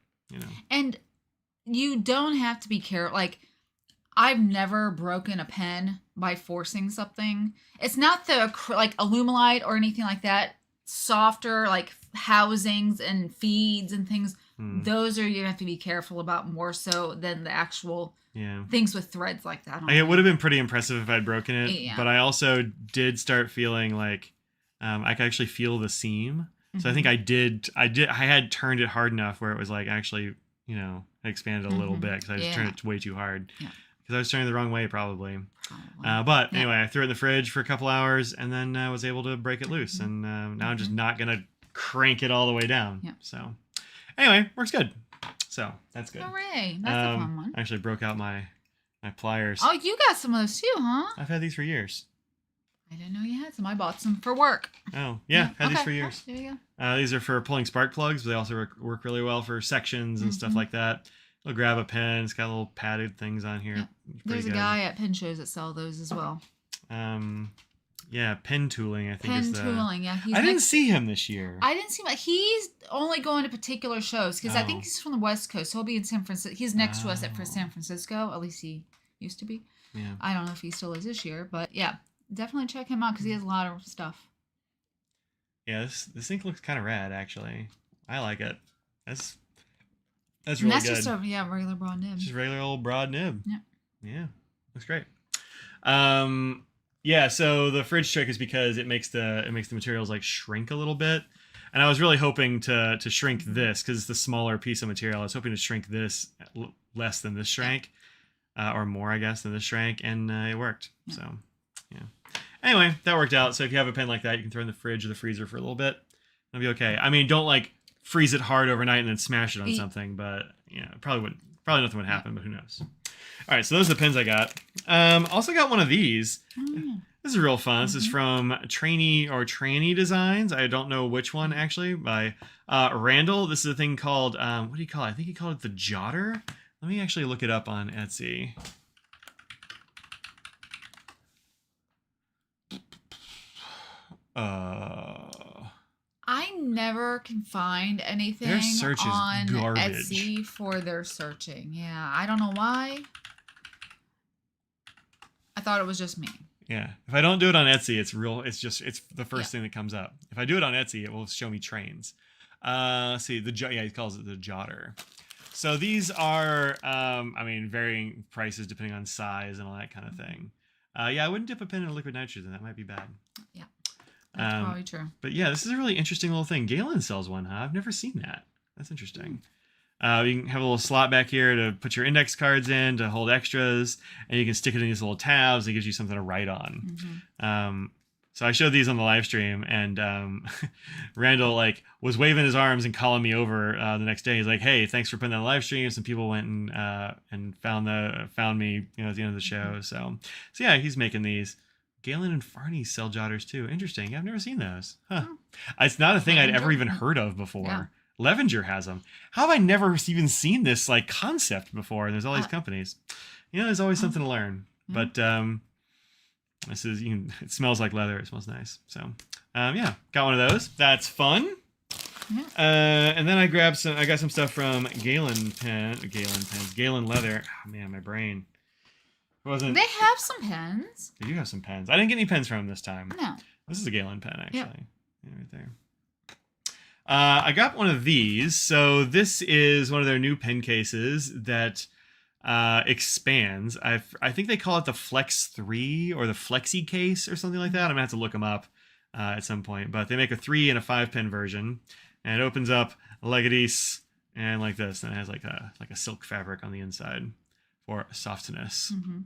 And you don't have to be careful. Like, I've never broken a pen by forcing something. It's not the Alumilite or anything like that. Softer like housings and feeds and things. Those are you have to be careful about more so than the actual things with threads like that. It would have been pretty impressive if I'd broken it, but I also did start feeling like. I could actually feel the seam. So I think I had turned it hard enough where it was like actually, expanded a little bit because I just turned it way too hard. Yeah. Because I was turning the wrong way probably. But anyway, I threw it in the fridge for a couple hours and then I was able to break it loose. And now I'm just not going to crank it all the way down. Yeah. So anyway, works good. So that's good. Hooray. That's a fun one. I actually broke out my pliers. Oh, you got some of those too, huh? I've had these for years. I didn't know you had some. I bought some for work. Oh, yeah. Had these for years. There you go. These are for pulling spark plugs, but they also work really well for sections and stuff like that. You'll grab a pen. It's got little padded things on here. Yep. There's a guy at pen shows that sell those as well. Yeah, pen tooling, I think pen tooling, yeah. I didn't see him this year. I didn't see him. He's only going to particular shows because I think he's from the West Coast. So he'll be in San Francisco. He's next to us at San Francisco. At least he used to be. Yeah. I don't know if he still is this year, but yeah. Definitely check him out because he has a lot of stuff. Yeah, this ink looks kind of rad, actually. I like it. That's really good. That's just a regular broad nib. Just regular old broad nib. Yeah. Yeah, looks great. Yeah. So the fridge trick is because it makes the materials like shrink a little bit, and I was really hoping to shrink this because it's the smaller piece of material. I was hoping to shrink this less than this shrank, or more, I guess, than this shrank, and it worked. Yeah. So. Yeah. Anyway, that worked out. So if you have a pen like that, you can throw it in the fridge or the freezer for a little bit. It'll be okay. I mean, don't freeze it hard overnight and then smash it on something, but probably nothing would happen, but who knows. All right, so those are the pens I got. Also got one of these. This is real fun. This is from Tranny Designs. I don't know which one actually, by Randall. This is a thing called what do you call it? I think he called it the Jotter. Let me actually look it up on Etsy. I never can find anything on Etsy for their searching. Yeah, I don't know why. I thought it was just me. Yeah, if I don't do it on Etsy, it's the first thing that comes up. If I do it on Etsy, it will show me trains. See he calls it the Jotter. So these are, varying prices depending on size and all that kind of thing. I wouldn't dip a pen in liquid nitrogen. That might be bad. Yeah. That's probably true. But yeah, this is a really interesting little thing. Galen sells one, huh? I've never seen that. That's interesting. You can have a little slot back here to put your index cards in to hold extras, and you can stick it in these little tabs. It gives you something to write on. So I showed these on the live stream, and Randall was waving his arms and calling me over the next day. He's like, "Hey, thanks for putting that on the live stream. Some people went and found me, at the end of the show." So yeah, he's making these. Galen and Farney sell Jotters too. Interesting. I've never seen those. Huh. It's not a thing I'd ever even heard of before. Yeah. Levenger has them. How have I never even seen this concept before? There's all these companies. There's always something to learn. But this is it smells like leather. It smells nice. So got one of those. That's fun. Yeah. And then I got some stuff from Galen Leather. Oh man, my brain. They have some pens. They do have some pens. I didn't get any pens from them this time. No. This is a Galen pen, actually. Yep. Yeah, right there. I got one of these. So this is one of their new pen cases that expands. I think they call it the Flex 3 or the Flexi case or something like that. I'm gonna have to look them up at some point. But they make a 3 and a 5-pin version, and it opens up like this and like this, and it has like a silk fabric on the inside for softness. Mm-hmm.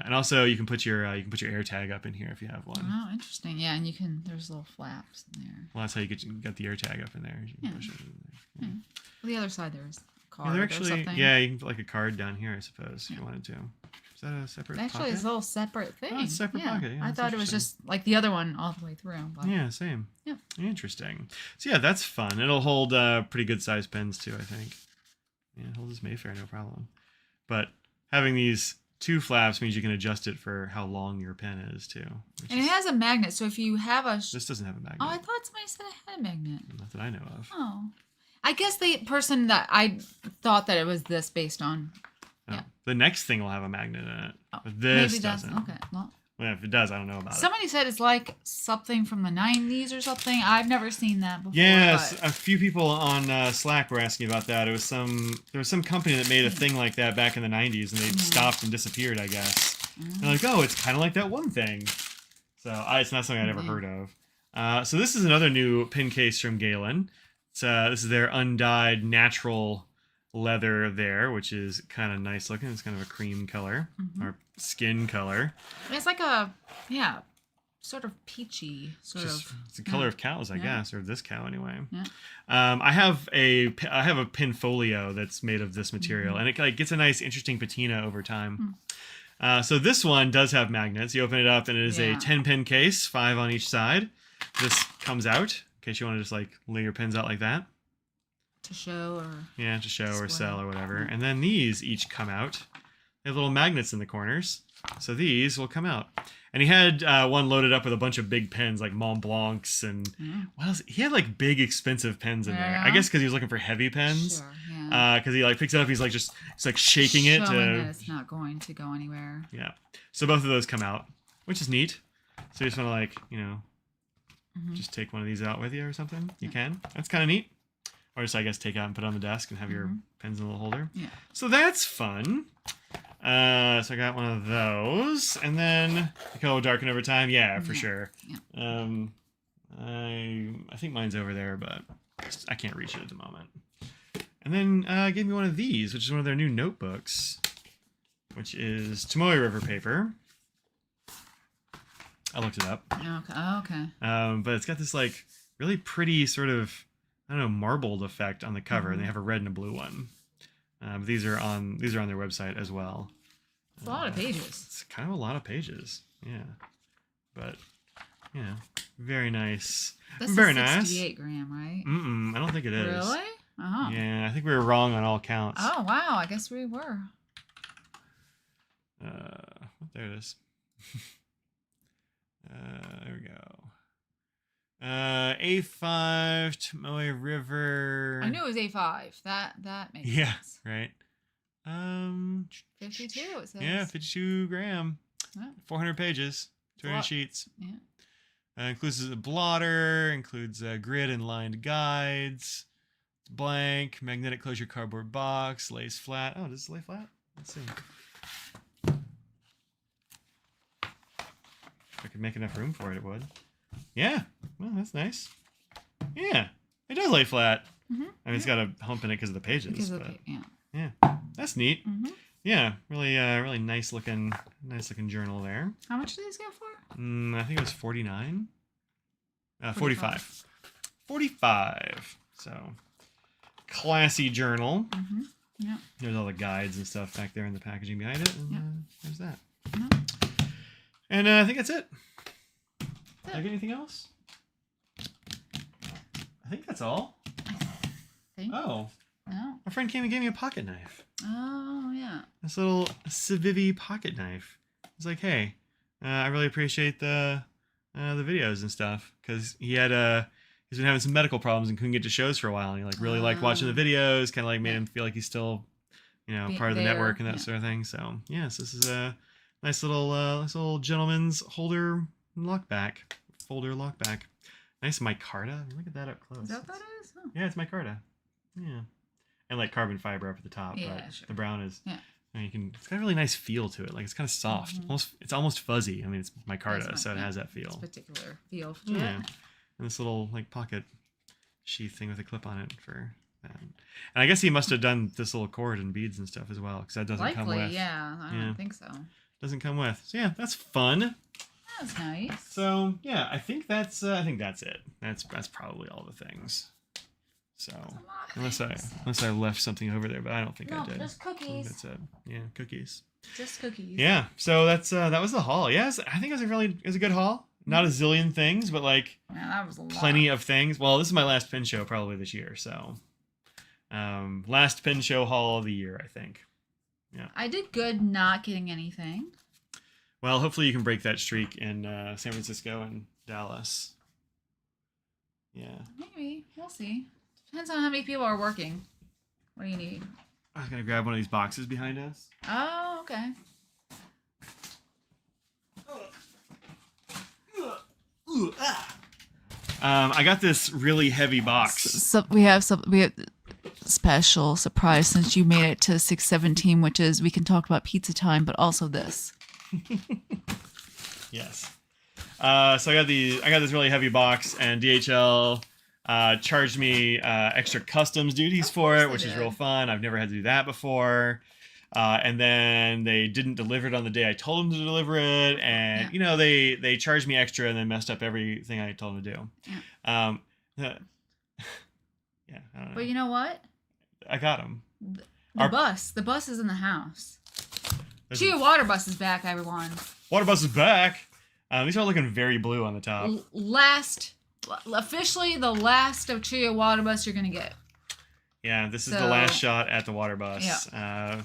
And also you can put your air tag up in here if you have one. Oh, interesting. Yeah, and there's little flaps in there. Well, that's how you got the air tag up in there. You can push it in there. Yeah. Well, the other side there's a card they're or actually, something. yeah, you can put like a card down here, I suppose, if you wanted to. Is that a separate Actually, pocket? it's a little separate thing. Oh, it's a separate pocket. Yeah, I thought it was just like the other one all the way through. But... Yeah, same. Yeah. Interesting. So yeah, that's fun. It'll hold pretty good sized pens too, I think. Yeah, it holds this Mayfair, no problem. But having these 2 flaps means you can adjust it for how long your pen is too. And it has a magnet, so if you have a... This doesn't have a magnet. Oh, I thought somebody said it had a magnet. Not that I know of. Oh. I guess the person that I thought that it was this based on... Oh. Yeah. The next thing will have a magnet in it. Oh, But this maybe doesn't. Okay. Well, if it does, I don't know about it. somebody said it's like something from the 90s or something. I've never seen that before. Yes, but... a few people on Slack were asking about that. There was some company that made a thing like that back in the 90s, and they stopped and disappeared, I guess. And they're like, oh, it's kind of like that one thing. So it's not something I'd ever heard of. So this is another new pin case from Galen. This is their undyed natural leather there, which is kind of nice looking. It's kind of a cream color or skin color. It's like a, sort of peachy sort of. It's the color of cows, I guess, or this cow anyway. Yeah. I have a pin folio that's made of this material, and it like gets a nice, interesting patina over time. So this one does have magnets. You open it up, and it is a 10-pin case, 5 on each side. This comes out in case you want to just like lay your pins out like that. To show or... Yeah, to show or sell or whatever. And then these each come out. They have little magnets in the corners. So these will come out. And he had one loaded up with a bunch of big pens like Mont Blancs and what else? He had like big expensive pens in there. I guess because he was looking for heavy pens. Sure, yeah. Because he like picks it up, he's like shaking it Showing to. that it's not going to go anywhere. Yeah. So both of those come out, which is neat. So you just want to like just take one of these out with you or something. You can. That's kind of neat. Or just I guess take out and put it on the desk and have your pens in a little holder. Yeah. So that's fun. So I got one of those, and then the color will darken over time. Yeah, for sure. Yeah. I think mine's over there, but I can't reach it at the moment. And then gave me one of these, which is one of their new notebooks, which is Tomoe River paper. I looked it up. Okay. But it's got this like really pretty sort of marbled effect on the cover, and they have a red and a blue one. These are on their website as well. It's a lot of pages. It's kind of a lot of pages, yeah. But very nice. This very is 68 nice. gram, right? I don't think it is. Really? Oh. Yeah, I think we were wrong on all counts. Oh wow, I guess we were. There it is. There we go. A5 Tomoe River. I knew it was A5. That makes sense. Yeah, right. 52 it says. Yeah, 52 gram. Oh. 400 pages, 200 sheets. Yeah. Includes a blotter, includes grid and lined guides. It's blank, magnetic closure cardboard box, lays flat. Oh, does it lay flat? Let's see. If I could make enough room for it, it would. Yeah, well, that's nice. Yeah, it does lay flat. I mean, it's got a hump in it because of the pages. Yeah, that's neat. Yeah, really nice looking journal there. How much did these go for? I think it was 49. 45. 45. So, classy journal. Yeah. There's all the guides and stuff back there in the packaging behind it. And there's that. And I think that's it. Did I get anything else? I think that's all. Oh. No. My friend came and gave me a pocket knife. Oh, yeah. This little Civivi pocket knife. He's like, hey, I really appreciate the videos and stuff, because he's been having some medical problems and couldn't get to shows for a while, and he like really liked watching the videos, kind of like made him feel like he's still, part of the network and that sort of thing. So yes, this is a nice little gentleman's folder lockback. Nice micarta. Look at that up close. Is that what that is? Oh. Yeah, it's micarta. Yeah. And like carbon fiber up at the top, Yeah, but sure. the brown is And it's got a really nice feel to it. Like it's kind of soft. It's almost fuzzy. I mean, it's micarta, so it has that feel. It's a particular feel to yeah. it. And this little like pocket sheath thing with a clip on it for that. And I guess he must have done this little cord and beads and stuff as well, because that doesn't come with. Yeah, I don't think so. Doesn't come with. So yeah, that's fun. That's nice. So yeah, I think that's it. That's probably all the things. So unless I left something over there, but I don't think I did. Just cookies. That's it. Yeah, cookies. Just cookies. Yeah. So that's that was the haul. Yes, I think it was a good haul. Not a zillion things, but like that was a lot. Plenty of things. Well, this is my last pin show probably this year, so last pin show haul of the year, I think. Yeah. I did good not getting anything. Well, hopefully you can break that streak in San Francisco and Dallas. Yeah. Maybe. We'll see. Depends on how many people are working. What do you need? I was going to grab one of these boxes behind us. Oh, okay. I got this really heavy box. So we have special surprise since you made it to 617, which is we can talk about pizza time, but also this. Yes. So I got this really heavy box, and DHL charged me extra customs duties for it, which is real fun. I've never had to do that before. And then they didn't deliver it on the day I told them to deliver it, and they charged me extra and then messed up everything I told them to do. Yeah. Yeah, I don't know. But you know what? I got them. The bus is in the house. Chia Water Bus is back, everyone. Water Bus is back. These are looking very blue on the top. Officially the last of Chia Water Bus you're gonna get. Yeah, this is the last shot at the Water Bus. Yeah.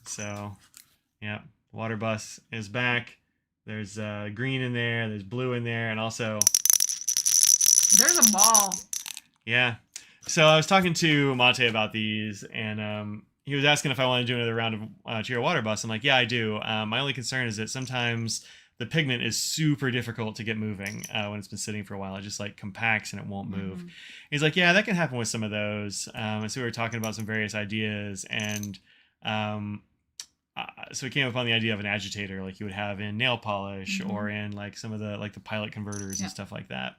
So, yeah, Water Bus is back. There's green in there. There's blue in there, and also there's a ball. Yeah. So I was talking to Mate about these, and he was asking if I wanted to do another round of Cheer Water Bus. I'm like, yeah, I do. My only concern is that sometimes the pigment is super difficult to get moving when it's been sitting for a while. It just like compacts and it won't move. Mm-hmm. He's like, yeah, that can happen with some of those. And so we were talking about some various ideas, and so we came upon the idea of an agitator like you would have in nail polish or in like some of the like the pilot converters and stuff like that.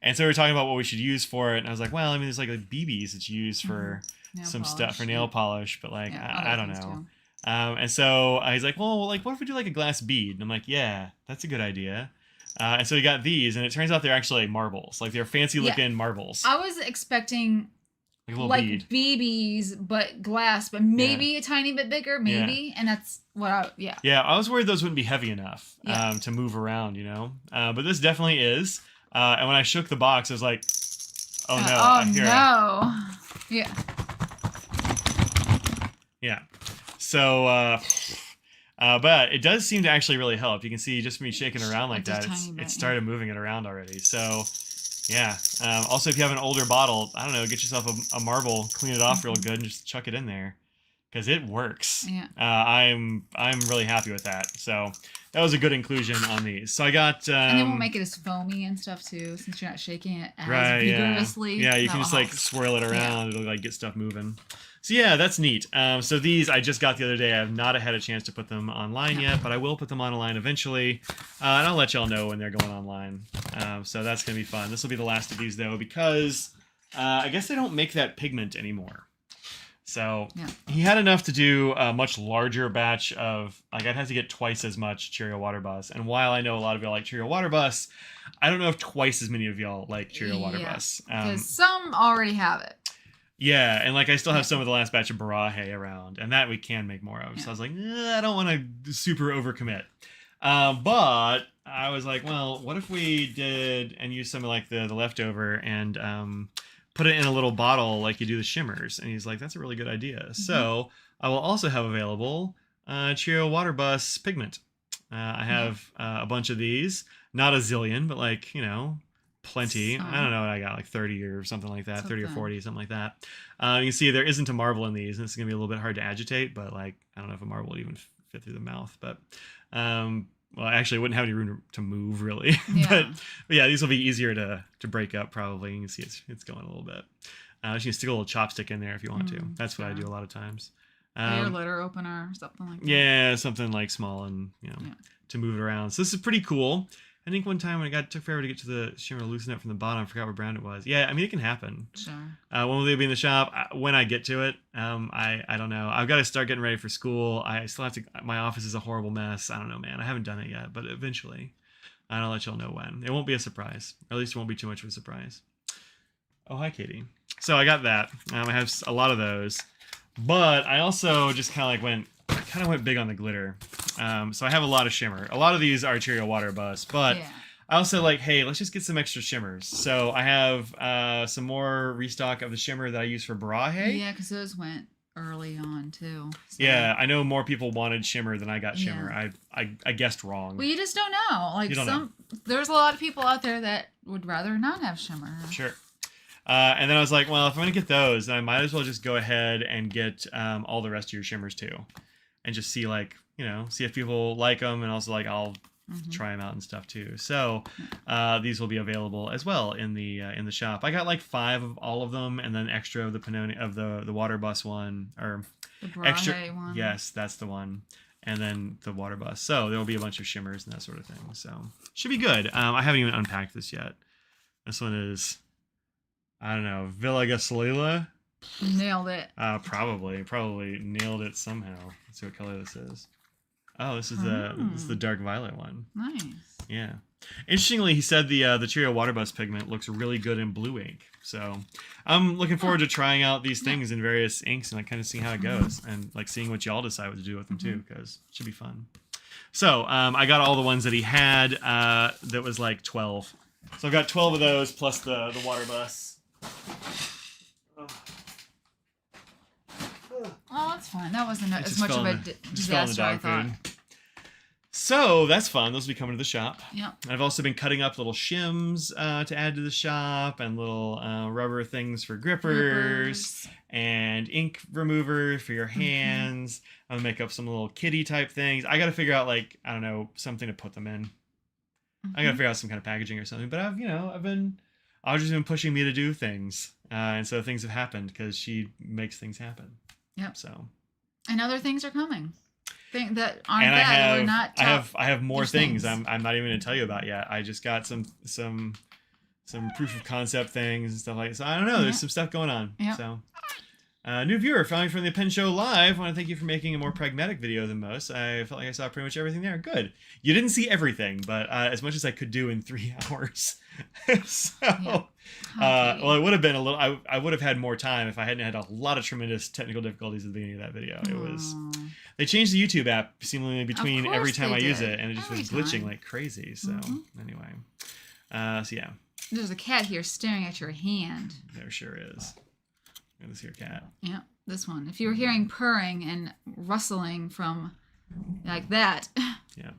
And so we were talking about what we should use for it, and I was like, well, I mean, there's like BBs that's used for some stuff for nail polish, but like I don't know. And so he's like, well, like what if we do like a glass bead? And I'm like, yeah, that's a good idea. And so we got these, and it turns out they're actually marbles, like they're fancy looking marbles. I was expecting like a little bead. BBs, but glass, but maybe a tiny bit bigger, maybe. And that's what Yeah, I was worried those wouldn't be heavy enough to move around, you know. But this definitely is. And when I shook the box, I was like, oh no. Yeah. Yeah. So, but it does seem to actually really help. You can see just me shaking around like that, it started moving it around already. So, yeah. Also, if you have an older bottle, I don't know, get yourself a marble, clean it off real good, and just chuck it in there, because it works. Yeah. I'm really happy with that. So that was a good inclusion on these. So I got and it won't make it as foamy and stuff too, since you're not shaking it as vigorously. Yeah, you can just like swirl it around. It'll like get stuff moving. So yeah, that's neat. So these I just got the other day. I have not had a chance to put them online yet, but I will put them online eventually, and I'll let y'all know when they're going online. So that's gonna be fun. This will be the last of these though, because I guess they don't make that pigment anymore. So he had enough to do a much larger batch of, like, I'd have to get twice as much Cheerio Water Bus. And while I know a lot of y'all like Cheerio Water Bus, I don't know if twice as many of y'all like Cheerio Water Bus. Because some already have it. Yeah, and like I still have some of the last batch of Baraje around, and that we can make more of. So I was like, I don't want to super overcommit. But I was like, well, what if we did and use some of like the leftover and put it in a little bottle like you do the shimmers? And he's like, that's a really good idea. So I will also have available Cheerio Water Bus pigment. I have a bunch of these, not a zillion, but like, you know, plenty. I don't know what I got, like 30 or something like that, 30 or 40, something like that. You can see there isn't a marble in these, and it's gonna be a little bit hard to agitate, but like, I don't know if a marble would even fit through the mouth, but well, actually, I wouldn't have any room to move, really. But yeah, these will be easier to break up, probably. You can see it's going a little bit. You can stick a little chopstick in there if you want to. That's what I do a lot of times. Your letter opener or something like that. Yeah, something like small and to move it around. So this is pretty cool. I think one time when it took forever to get to the shimmer, loosen it from the bottom. I forgot what brand it was. Yeah, I mean it can happen. Sure. When will they be in the shop? When I get to it, I don't know. I've got to start getting ready for school. I still have to. My office is a horrible mess. I don't know, man. I haven't done it yet, but eventually, I'll let y'all know when. It won't be a surprise, or at least it won't be too much of a surprise. Oh, hi, Katie. So I got that. I have a lot of those, but I also just kind of went big on the glitter. So I have a lot of shimmer. A lot of these are Arterial Water Bust, but I also hey, let's just get some extra shimmers. So I have some more restock of the shimmer that I use for Brahe. Yeah, because those went early on too. So. Yeah, I know more people wanted shimmer than I got shimmer. I guessed wrong. Well, you just don't know. There's a lot of people out there that would rather not have shimmer. Sure. And then I was like, well, if I'm going to get those, then I might as well just go ahead and get all the rest of your shimmers too. And just see see if people like them, and also I'll try them out and stuff too. So these will be available as well in the shop. I got 5 of all of them, and then extra of the Panoni of the Water Bus one, or the Brahe extra one. Yes, that's the one. And then the Water Bus. So there will be a bunch of shimmers and that sort of thing. So should be good. I haven't even unpacked this yet. This one is, I don't know, Villa Gasolila. Nailed it. Probably nailed it somehow. Let's see what color this is. Oh, this is the dark violet one. Nice. Yeah. Interestingly, he said the Cheerio Water Bus pigment looks really good in blue ink. So I'm looking forward to trying out these things in various inks and kind of seeing how it goes, and seeing what y'all decide what to do with them too, because it should be fun. So I got all the ones that he had. That was 12. So I've got 12 of those plus the Water Bus. Oh, that's fine. That wasn't as much of a disaster I thought. So that's fun. Those will be coming to the shop. Yeah. I've also been cutting up little shims to add to the shop, and little rubber things for grippers, and ink remover for your hands. I'm gonna make up some little kitty type things. I gotta figure out I don't know, something to put them in. I gotta figure out some kind of packaging or something. But I've just been pushing me to do things, and so things have happened because she makes things happen. Yep. So. And other things are coming. That aren't bad or not tough. I have more things I'm not even going to tell you about yet. I just got some proof of concept things and stuff like that. So I don't know. There's some stuff going on. Yep. So. New viewer, found from the Pen Show Live. I want to thank you for making a more pragmatic video than most. I felt like I saw pretty much everything there. Good. You didn't see everything, but as much as I could do in 3 hours. Well, it would have been a little. I would have had more time if I hadn't had a lot of tremendous technical difficulties at the beginning of that video. It was. They changed the YouTube app seemingly between every time I use it, and it just was glitching like crazy. So anyway, so yeah. There's a cat here staring at your hand. There sure is. This here cat. Yeah, this one. If you were hearing purring and rustling from like that,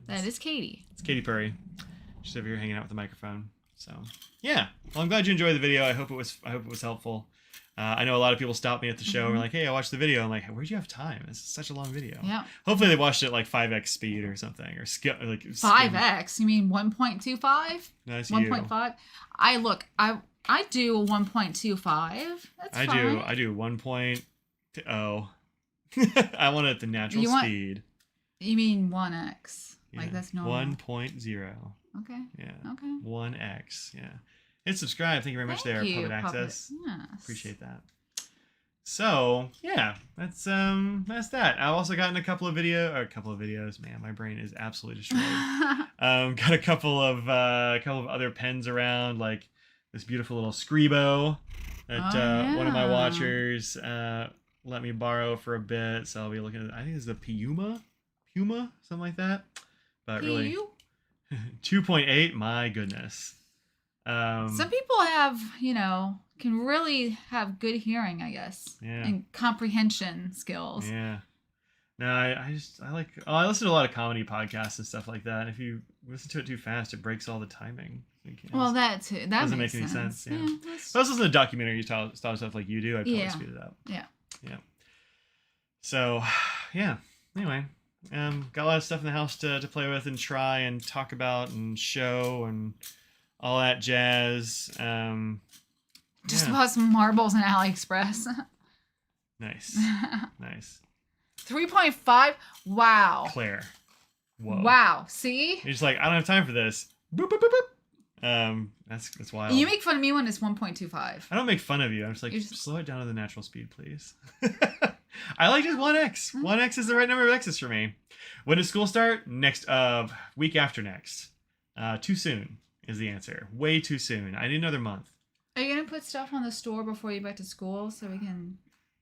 that is Katie. It's Katy Perry. She's over here hanging out with the microphone. So yeah. Well, I'm glad you enjoyed the video. I hope it was helpful. I know a lot of people stopped me at the show and were like, "Hey, I watched the video." I'm like, "Where'd you have time? It's such a long video." Yeah. Hopefully they watched it 5x speed or something, or 5x. You mean 1.25? Nice. 1.5. I do a 1.25. That's fine. I do 1.0. I want it at the natural speed. You mean 1x? Yeah. That's normal. 1.0. Okay. Yeah. Okay. 1x. Yeah. Hit subscribe. Thank you very much there, Puppet Access. Yes. Appreciate that. So yeah, that's that. I've also gotten a couple of videos. Man, my brain is absolutely destroyed. Got a couple of other pens around, like this beautiful little Scribo that one of my watchers let me borrow for a bit. So I'll be looking at. I think it's the Puma, something like that. But really, 2.8. My goodness. Some people have, can really have good hearing, I guess, and comprehension skills. Yeah. No, I listen to a lot of comedy podcasts and stuff like that. And if you listen to it too fast, it breaks all the timing. Well, that too. That doesn't make any sense. Yeah. But I was listening to documentary style stuff like you do. I'd probably speed it up. Yeah. Yeah. So, yeah. Anyway, got a lot of stuff in the house to play with and try and talk about and show and all that jazz. Just bought some marbles in AliExpress. Nice. Nice. 3.5? Wow. Claire. Whoa. Wow. See? You're just like, I don't have time for this. Boop, boop, boop, boop. That's wild. You make fun of me when it's 1.25. I don't make fun of you. I'm just like, slow it down to the natural speed, please. I like just 1x. 1x is the right number of x's for me. When does school start? Next week after next. Too soon is the answer. Way too soon. I need another month. Are you gonna put stuff on the store before you get back to school so we can?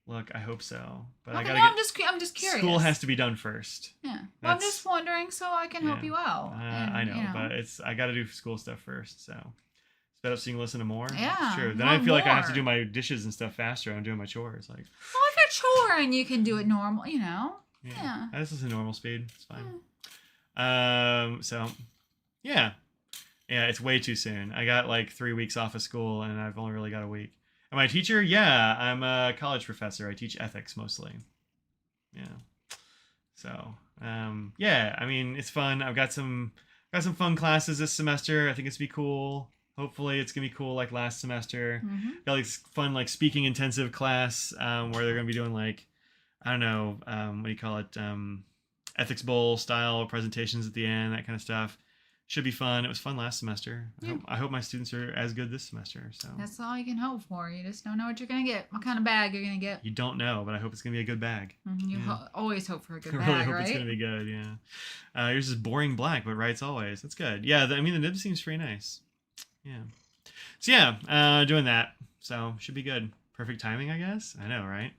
Look, I hope so, but Okay, I gotta. no, I'm just curious. School has to be done first. Yeah, well, I'm just wondering so I can help you out. I know, but I gotta do school stuff first. So sped up so you can listen to more. Yeah, that's true. Then I feel like I have to do my dishes and stuff faster. I'm doing my chores. Like, well, if you're choring, you can do it normal. Yeah. I just listen to normal speed. It's fine. So, yeah, it's way too soon. I got like 3 weeks off of school, and I've only really got a week. Am I a teacher? Yeah, I'm a college professor. I teach ethics mostly. Yeah. So, yeah, I mean, it's fun. I've got some fun classes this semester. I think it's gonna be cool. Hopefully it's gonna be cool like last semester. Got like fun like speaking intensive class where they're gonna be doing like, I don't know, what do you call it? Ethics bowl style presentations at the end, that kind of stuff. Should be fun. It was fun last semester. I hope my students are as good this semester. So that's all you can hope for. You just don't know what you're gonna get, what kind of bag you're gonna get. You don't know, but I hope it's gonna be a good bag. You always hope for a good bag, I really hope right? It's gonna be good. Yeah. Yours is boring black, but writes always. That's good. Yeah. I mean, the nib seems pretty nice. Yeah. So yeah, doing that. So should be good. Perfect timing, I guess. I know, right?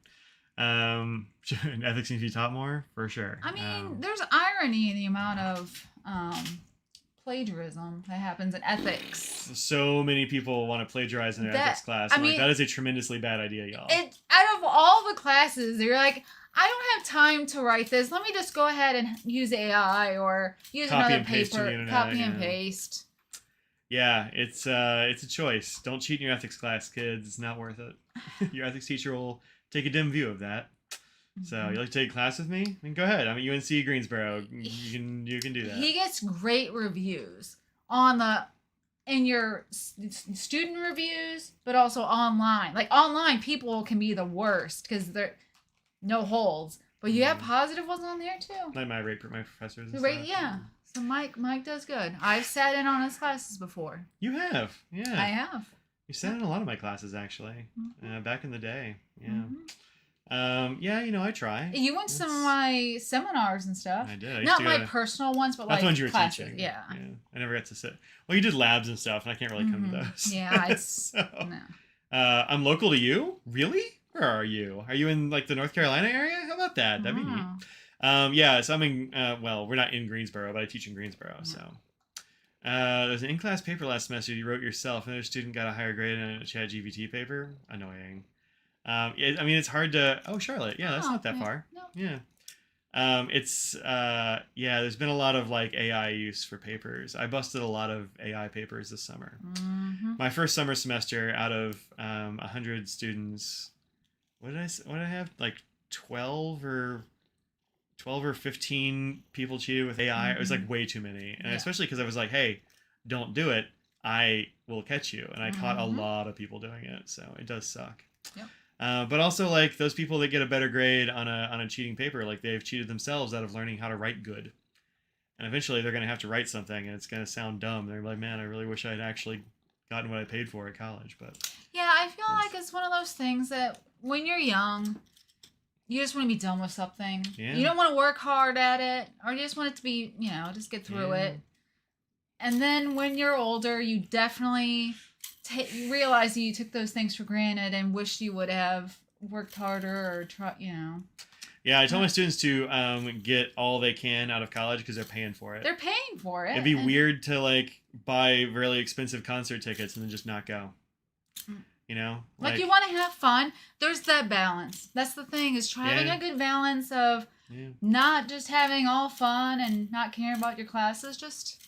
Ethics needs to be taught more for sure. I mean, there's irony in the amount of plagiarism that happens in ethics. So many people want to plagiarize in their ethics class. I mean, that is a tremendously bad idea, y'all. Out of all the classes, they're like, I don't have time to write this. Let me just go ahead and use AI or use another paper. Copy and paste. Yeah, it's a choice. Don't cheat in your ethics class, kids. It's not worth it. Your ethics teacher will take a dim view of that. So you like to take a class with me? I mean, go ahead. I'm at UNC Greensboro. You can do that. He gets great reviews in your student reviews, but also online. Like online, people can be the worst because they're no holds. But you have positive ones on there too. Like my professors. Yeah. So Mike does good. I've sat in on his classes before. You have, yeah. I have. You sat in a lot of my classes actually, back in the day. Yeah. I try. You went to some of my seminars and stuff. I did. Not my personal ones, but like the ones you were classes. teaching. Yeah. I never got to sit. Well, you did labs and stuff, and I can't really come to those. Yeah, it's no. I'm local to you. Really? Where are you? Are you in like the North Carolina area? How about that? That'd be neat. So I'm in. We're not in Greensboro, but I teach in Greensboro. So. There's an in-class paper last semester you wrote yourself. Another student got a higher grade in a ChatGPT paper. Annoying. I mean, it's hard to... Oh, Charlotte. Yeah, that's not that far. No. Yeah. There's been a lot of, like, AI use for papers. I busted a lot of AI papers this summer. My first summer semester out of 100 students... What did I have? Like, 12 or 15 people cheated with AI. It was, like, way too many. And especially because I was like, hey, don't do it. I will catch you. And I caught a lot of people doing it. So it does suck. Yep. But also like those people that get a better grade on a cheating paper, like they've cheated themselves out of learning how to write good. And eventually they're going to have to write something and it's going to sound dumb. They're like, man, I really wish I'd actually gotten what I paid for at college. But yeah, I feel like it's one of those things that when you're young, you just want to be done with something. Yeah. You don't want to work hard at it, or you just want it to be, just get through it. And then when you're older, you definitely realize that you took those things for granted and wish you would have worked harder or tried, Yeah, I tell my students to get all they can out of college because they're paying for it. They're paying for it. It'd be weird to like buy really expensive concert tickets and then just not go. Like you want to have fun. There's that balance. That's the thing, is having a good balance of not just having all fun and not caring about your classes, just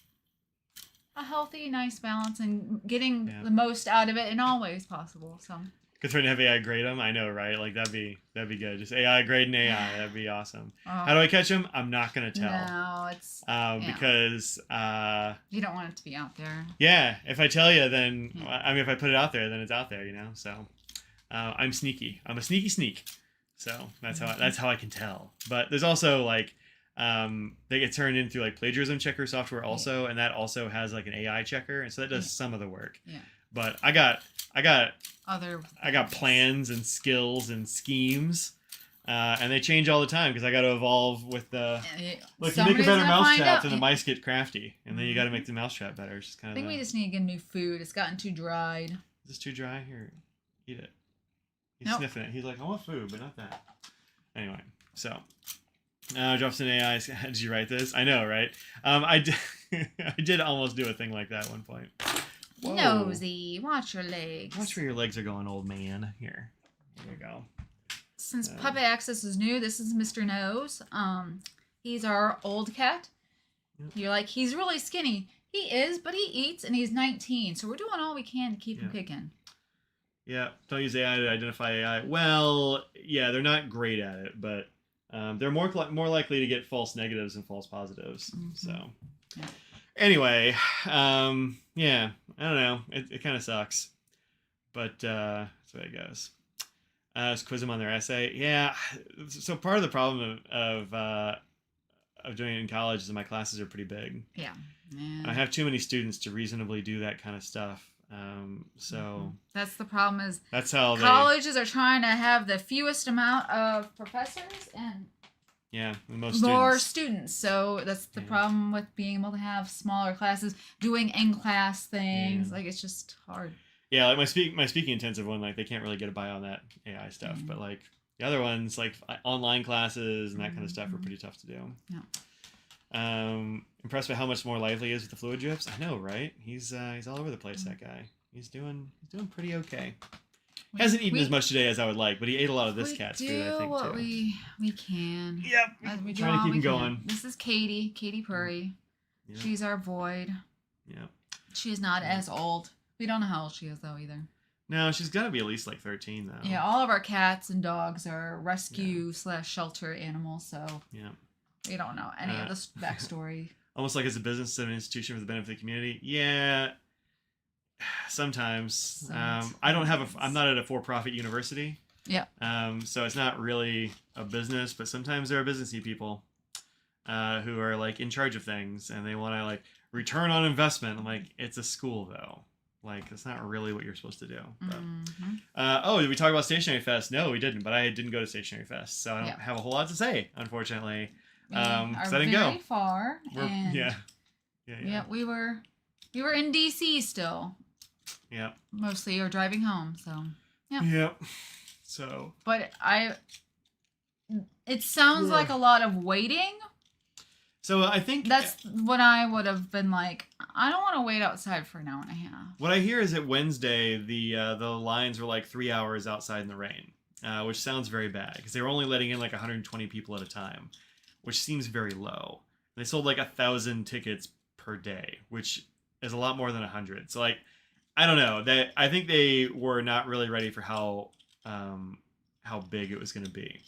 a healthy, nice balance and getting the most out of it in all ways possible. So good for to have AI grade them. I know, right? Like that'd be good. Just AI grading AI. That'd be awesome. How do I catch them? I'm not gonna tell. No, it's because you don't want it to be out there. Yeah, if I tell you, then I mean, if I put it out there, then it's out there. So I'm sneaky. I'm a sneaky sneak. So that's how I can tell. But there's also like they get turned in through like plagiarism checker software also, and that also has like an AI checker, and so that does some of the work. Yeah. But I got other plans and skills and schemes. And they change all the time because I got to evolve with the. Look, you make a better mousetrap, and the mice get crafty, and then you got to make the mousetrap better. It's just kind of. I think we just need to get new food. It's gotten too dried. Is this too dry? Here, eat it. He's nope. sniffing it. He's like, I want food, but not that. Anyway, so drops in AI. Did you write this? I know, right? I did. I did almost do a thing like that at one point. Whoa. Nosy, watch your legs. Watch where your legs are going, old man. Here, there you go. Since Puppet Access is new, this is Mr. Nose. He's our old cat. Yep. You're like, he's really skinny. He is, but he eats, and he's 19. So we're doing all we can to keep him kicking. Yeah, don't use AI to identify AI. Well, yeah, they're not great at it, but they're more likely to get false negatives than false positives. Mm-hmm. So, anyway, yeah, I don't know. It kind of sucks, but that's the way it goes. Just quiz them on their essay. Yeah, so part of the problem of doing it in college is that my classes are pretty big. Yeah. I have too many students to reasonably do that kind of stuff. So that's the problem. Is that's how colleges are trying to have the fewest amount of professors and more students. So that's the problem with being able to have smaller classes, doing in-class things. Like it's just hard. Yeah, like my speaking intensive one, like they can't really get by on that AI stuff, but like the other ones, like online classes and that kind of stuff, are pretty tough to do. Yeah. Impressed by how much more lively he is with the fluid drips. I know, right? He's all over the place. That guy. He's doing pretty okay. Hasn't eaten as much today as I would like, but he ate a lot of this cat's food, I think, what we can. Yep. We trying to keep him going. This is Katie Purry. Yep. She's our void. Yep. She's not as old. We don't know how old she is, though, either. No, she's got to be at least, like, 13, though. Yeah, all of our cats and dogs are rescue/shelter animals, so we don't know any of this backstory. Almost like it's a business instead of an institution for the benefit of the community. Yeah, sometimes. I don't have I'm not at a for-profit university. Yeah. So it's not really a business, but sometimes there are businessy people who are, like, in charge of things, and they want to, like, return on investment. I'm like, it's a school, though. Like, that's not really what you're supposed to do. But, did we talk about Stationery Fest? No, we didn't. But I didn't go to Stationery Fest, so I don't have a whole lot to say, unfortunately. We are I didn't very go. Far. Yeah. We were in DC still. Yeah. Mostly, or driving home. So. Yeah. Yep. So. But it sounds like a lot of waiting. So I think that's what I would have been like. I don't want to wait outside for an hour and a half. What I hear is that Wednesday the lines were like 3 hours outside in the rain, which sounds very bad because they were only letting in like 120 people at a time, which seems very low. They sold like 1,000 tickets per day, which is a lot more than 100. So like, I don't know. I think they were not really ready for how big it was going to be.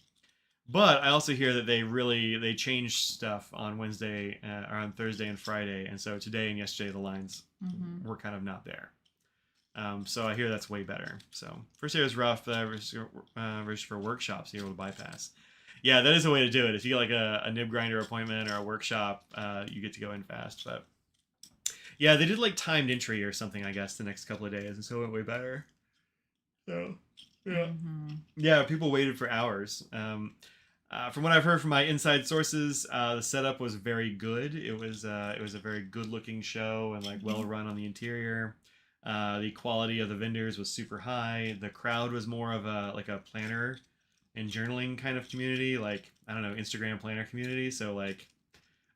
But I also hear that they changed stuff on Wednesday or on Thursday and Friday, and so today and yesterday the lines were kind of not there. So I hear that's way better. So first day was rough. Registered for workshops, you're able to bypass. Yeah, that is a way to do it. If you get like a nib grinder appointment or a workshop, you get to go in fast. But yeah, they did like timed entry or something, I guess, the next couple of days, and so it went way better. So yeah, people waited for hours. From what I've heard from my inside sources, the setup was very good. It was a very good looking show and like well run on the interior. The quality of the vendors was super high. The crowd was more of a planner and journaling kind of community, like I don't know, Instagram planner community. So like,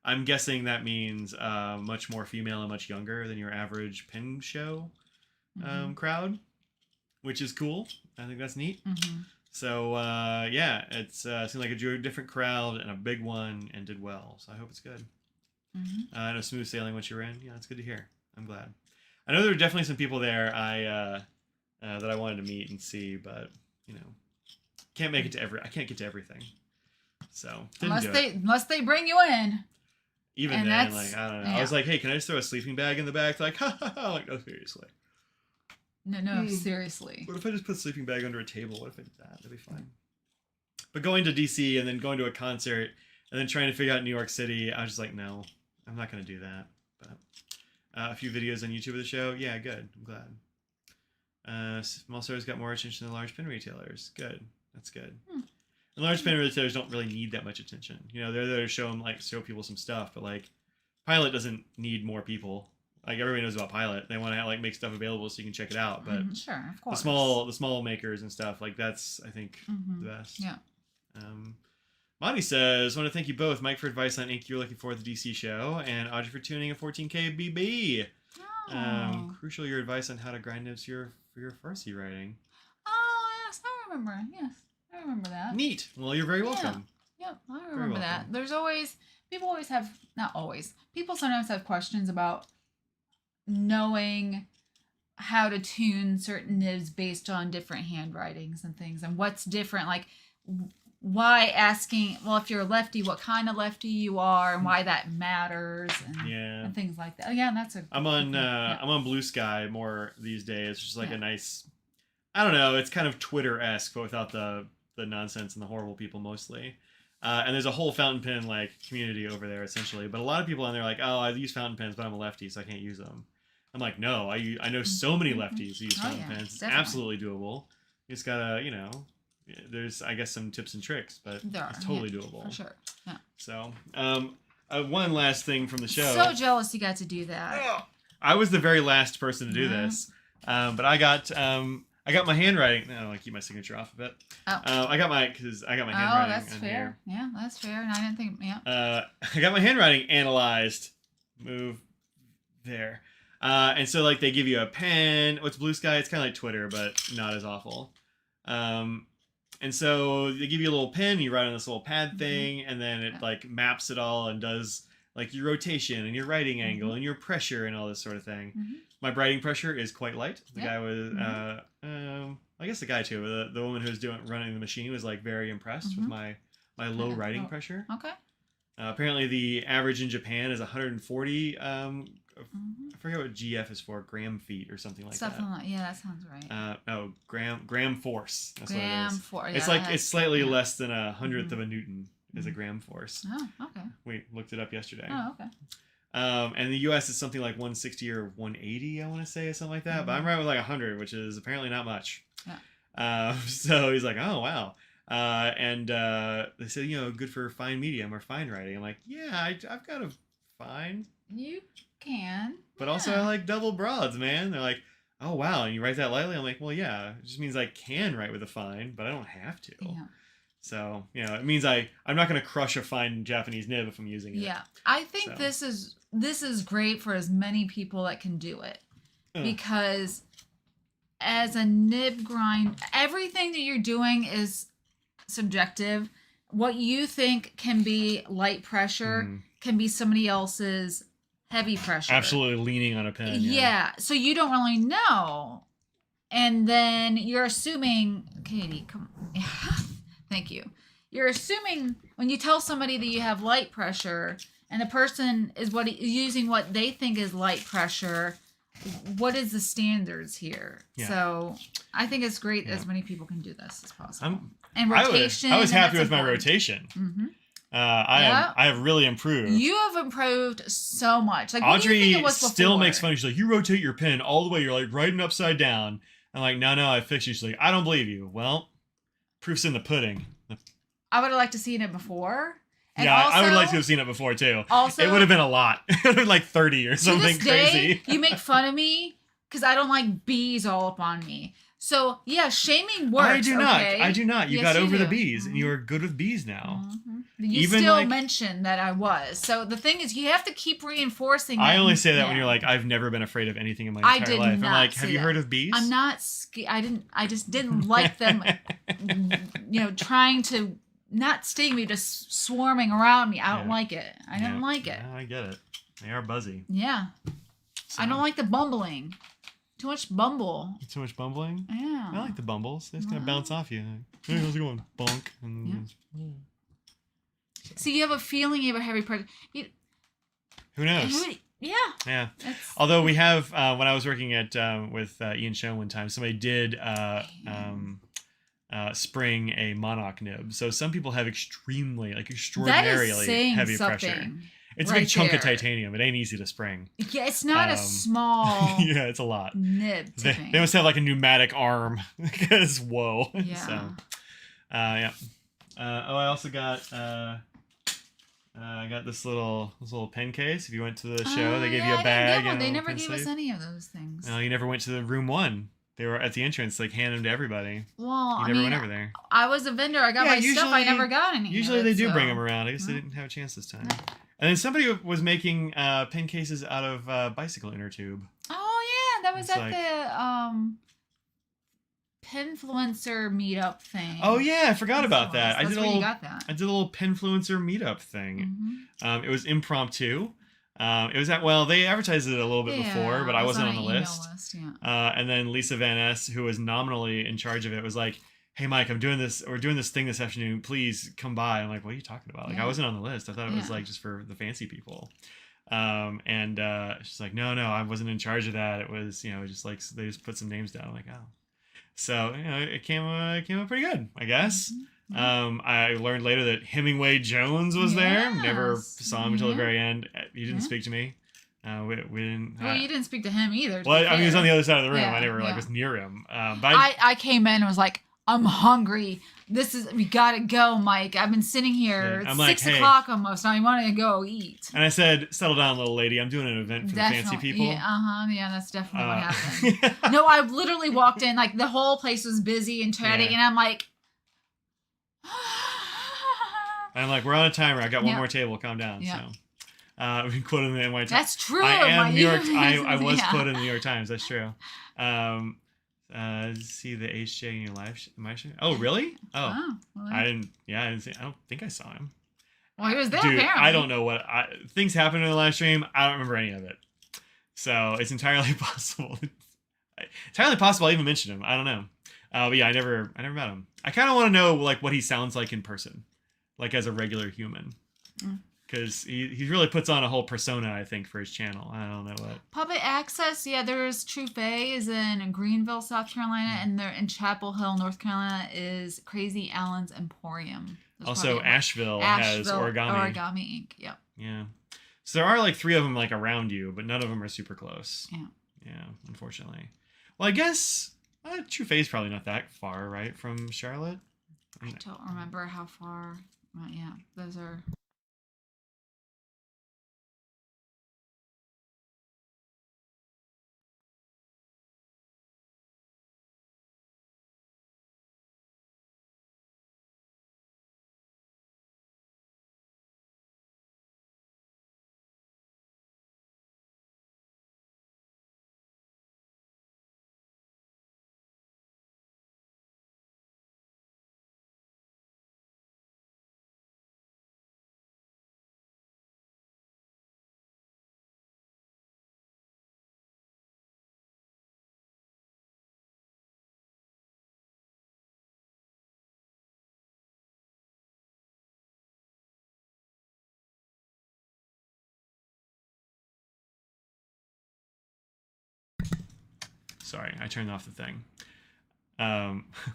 I'm guessing that means much more female and much younger than your average pen show crowd, which is cool. I think that's neat. So, it seemed like it drew a different crowd and a big one and did well. So I hope it's good. I know smooth sailing once you're in. Yeah, it's good to hear. I'm glad. I know there were definitely some people there that I wanted to meet and see, but, can't make it to I can't get to everything. So, unless they bring you in. Even and then, like, I don't know. Yeah. I was like, hey, can I just throw a sleeping bag in the back? Like, ha ha ha. Like, no, seriously. No, seriously. What if I just put a sleeping bag under a table? What if I did that? That'd be fine. But going to DC and then going to a concert and then trying to figure out New York City, I was just like, no, I'm not going to do that. But a few videos on YouTube of the show. Yeah, good. I'm glad. Small stores got more attention than large pen retailers. Good. That's good. And large pen retailers don't really need that much attention. You know, they're there to show people some stuff, but like Pilot doesn't need more people. Like everybody knows about Pilot. They want to like make stuff available so you can check it out. But sure, of course. The small makers and stuff, like that's I think the best. Yeah. Monty says, I want to thank you both, Mike for advice on ink you're looking for at the DC show, and Audrey for tuning a 14K BB. Crucial your advice on how to grind nibs for your Farsi writing. Oh yes, I remember. Yes, I remember that. Neat. Well, you're very welcome. Yeah, I remember that. There's always people sometimes have questions about knowing how to tune certain nibs based on different handwritings and things, and what's different, like why asking, well, if you're a lefty, what kind of lefty you are, and why that matters, and things like that. Yeah, that's I'm on Blue Sky more these days. It's just like a nice, I don't know, it's kind of Twitter-esque, but without the nonsense and the horrible people mostly. And there's a whole fountain pen like community over there essentially, but a lot of people on there are like, oh, I use fountain pens, but I'm a lefty, so I can't use them. I'm like, no, I know so many lefties who use fountain pens. It's absolutely doable. You just gotta, there's I guess some tips and tricks, but it's totally doable. For sure. Yeah. So, one last thing from the show. So jealous you got to do that. I was the very last person to do this, but I got my handwriting. No, I keep my signature off of it. I got my handwriting. Oh, that's fair. Here. Yeah, that's fair. And I didn't think. Yeah. I got my handwriting analyzed. Move there. And so like they give you a pen. What's Blue Sky? It's kind of like Twitter, but not as awful. And so they give you a little pen. You write on this little pad thing, and then it like maps it all and does like your rotation and your writing angle and your pressure and all this sort of thing. My writing pressure is quite light. The guy was, I guess the guy too. The woman who's running the machine was like very impressed with my low writing pressure. Okay. Apparently, the average in Japan is 140. I forget what GF is for, gram feet or something like that. Yeah, that sounds right. No, gram force. That's what it is. Force. Yeah, it's slightly less than 100th of a newton is a gram force. Oh, okay. We looked it up yesterday. Oh, okay. And the US is something like 160 or 180, I want to say, or something like that. But I'm right with like 100, which is apparently not much. Yeah. So he's like, oh, wow. And they said, good for fine medium or fine writing. I'm like, yeah, I've got a fine. You can. But also I like double broads, man. They're like, oh, wow. And you write that lightly? I'm like, well, yeah. It just means I can write with a fine, but I don't have to. Yeah. So, it means I'm not going to crush a fine Japanese nib if I'm using it. Yeah. I think this is great for as many people that can do it. Because as a nib grind, everything that you're doing is subjective. What you think can be light pressure can be somebody else's heavy pressure. Absolutely leaning on a pen. Yeah. So you don't really know. And then you're assuming, Katie, come on. Thank you. You're assuming when you tell somebody that you have light pressure and the person is using what they think is light pressure, what is the standards here? Yeah. So I think it's great as many people can do this as possible. And rotation. I was happy with my rotation. I have really improved. You have improved so much. Like, Audrey still makes fun. She's like, you rotate your pen all the way. You're like writing upside down. I'm like, no, I fixed you. She's like, I don't believe you. Well, proof's in the pudding. I would have liked to seen it before. And I would like to have seen it before too. Also, it would have been a lot. It would have been like 30 or something crazy. You make fun of me because I don't like bees all up on me. So yeah, shaming works. I do not. Okay? I do not. You got over the bees, and you are good with bees now. You even still mentioned that I was. So the thing is, you have to keep reinforcing. I only say that when you're like, I've never been afraid of anything in my entire life. I'm like, have you heard of bees? I'm not. I just didn't like them. Trying to not sting me, just swarming around me. I don't like it. I didn't like it. Yeah, I get it. They are buzzy. Yeah. So. I don't like the bumbling. Too much bumble. Too much bumbling? Yeah. I like the bumbles. They just kind of bounce off you. Hey, how's it going? Bonk. And So you have a feeling you have a heavy pressure. Who knows? Yeah. Although we have, when I was working with Ian Schoen one time, somebody did spring a monarch nib. So some people have extraordinarily heavy pressure. It's a big chunk of titanium. It ain't easy to spring. Yeah, it's not a small. Yeah, it's a lot. Nib. They must have like a pneumatic arm because whoa. Yeah. So, yeah. I also got. I got this little pen case. If you went to the show, they gave you a bag. And they never gave us any of those things. No, you never went to the room 1. They were at the entrance, like hand them to everybody. Well, you never went over there. I was a vendor. I got my stuff. I never got any. Usually they do bring them around. I guess they didn't have a chance this time. And then somebody was making pen cases out of bicycle inner tube. Oh yeah, that was at the Penfluencer meetup thing. Oh yeah, I forgot about that. That's where you got that. I did a little Penfluencer meetup thing. Mm-hmm. It was impromptu. It was they advertised it a little bit before, but I wasn't on the list. And then Lisa Van Ness, who was nominally in charge of it, was like, "Hey Mike, we're doing this thing this afternoon. Please come by." I'm like, "What are you talking about?" Like I wasn't on the list. I thought it was like just for the fancy people. And she's like, "No, I wasn't in charge of that. It was just like they just put some names down." I'm like, "Oh." So it came out pretty good, I guess. Mm-hmm. I learned later that Hemingway Jones was there. Never saw him until the very end. He didn't speak to me. We didn't. Well, you didn't speak to him either. Well, I mean, he was on the other side of the room. I never was near him. But I came in and was like, "I'm hungry. We gotta go, Mike. I've been sitting here. It's 6 o'clock almost. Now I want to go eat." And I said, "Settle down, little lady. I'm doing an event for the fancy people." Yeah, that's definitely what happened. No, I literally walked in, like the whole place was busy and chatting, and I'm like, "We're on a timer. I got one more table. Calm down." Yeah. So, we quoted in the NY Times. That's true. I am New York. I was quoted in the New York Times. That's true. See the HJ in your live my show. Oh, really? Oh, well, I didn't. Yeah, I didn't see. I don't think I saw him. Well, he was there. Dude, apparently. I don't know what things happened in the live stream. I don't remember any of it. So it's entirely possible. I even mentioned him. I don't know. But yeah, I never met him. I kind of want to know like what he sounds like in person, like as a regular human. Because he really puts on a whole persona, I think, for his channel. I don't know what. Public access, yeah, there's True Fae is in Greenville, South Carolina, and they're in Chapel Hill, North Carolina is Crazy Allen's Emporium. There's also, Asheville has Origami Inc. Yep. Yeah. So there are like 3 of them like around you, but none of them are super close. Yeah. Yeah, unfortunately. Well, I guess True Fae is probably not that far, right, from Charlotte? I don't remember how far. Yeah, those are... Sorry, I turned off the thing.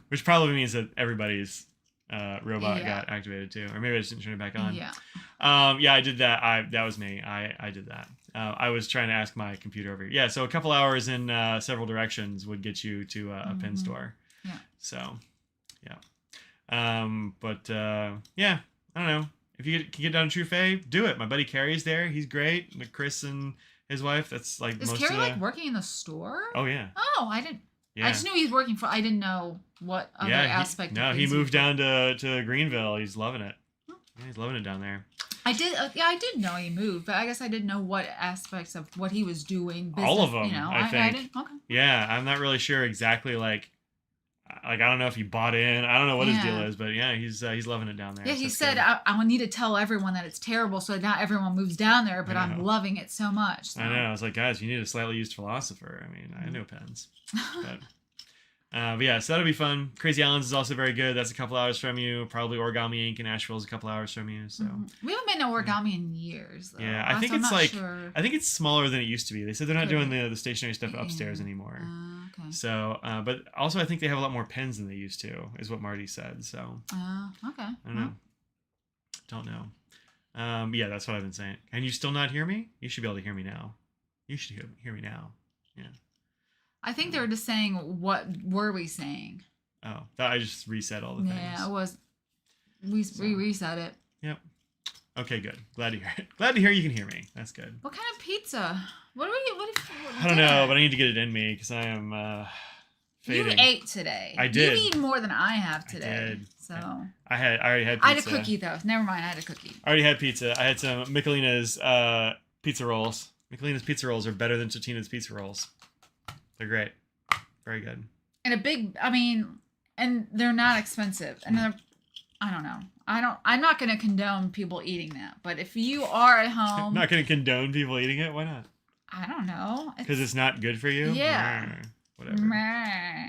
Which probably means that everybody's robot got activated too. Or maybe I just didn't turn it back on. Yeah. Yeah, I did that. That was me. I did that. I was trying to ask my computer over here. Yeah, so a couple hours in several directions would get you to a pen store. Yeah. So, yeah. Yeah, I don't know. If you can get down to True Fae, do it. My buddy Carrie's there. He's great. Chris and his wife. That's like Is Carrie like working in the store? Oh yeah. Oh, I didn't. Yeah. I just knew he was working for. I didn't know what other aspect. He moved down to Greenville. He's loving it. Yeah, he's loving it down there. I did. I did know he moved, but I guess I didn't know what aspects of what he was doing. Business, all of them. I think. I didn't, okay. Yeah, I'm not really sure exactly. Like I don't know if he bought in. I don't know what his deal is, but yeah, he's loving it down there. Yeah, he said I need to tell everyone that it's terrible, so not everyone moves down there. But I'm loving it so much. So. I know. I was like, guys, you need a slightly used philosopher. I mean, I know pens, but yeah, so that'll be fun. Crazy Allen's is also very good. That's a couple hours from you. Probably Origami Inc. in Asheville is a couple hours from you. So we haven't been to Origami in years. Though. Yeah, I think it's like I think it's smaller than it used to be. They said they're not doing the stationery stuff upstairs anymore. Okay. So, but also I think they have a lot more pens than they used to, is what Marty said. So. Okay. I don't know. Don't know. Yeah, that's what I've been saying. Can you still not hear me? You should be able to hear me now. You should hear me now. Yeah. I think they were just saying, what were we saying? Oh, I just reset all the things. Yeah, it was. We reset it. Yep. Okay, good. Glad to hear it. Glad to hear you can hear me. That's good. What kind of pizza? What I don't know, but I need to get it in me because I am fading. You ate today. I did. You eat more than I have today. I did. So. I already had pizza. I had a cookie, though. Never mind, I had a cookie. I already had pizza. I had some Michelina's pizza rolls. Michelina's pizza rolls are better than Totino's pizza rolls. They're great. Very good. And and they're not expensive. And I don't know. I'm not going to condone people eating that. But if you are at home. Not going to condone people eating it? Why not? I don't know. Because it's not good for you? Yeah. Whatever.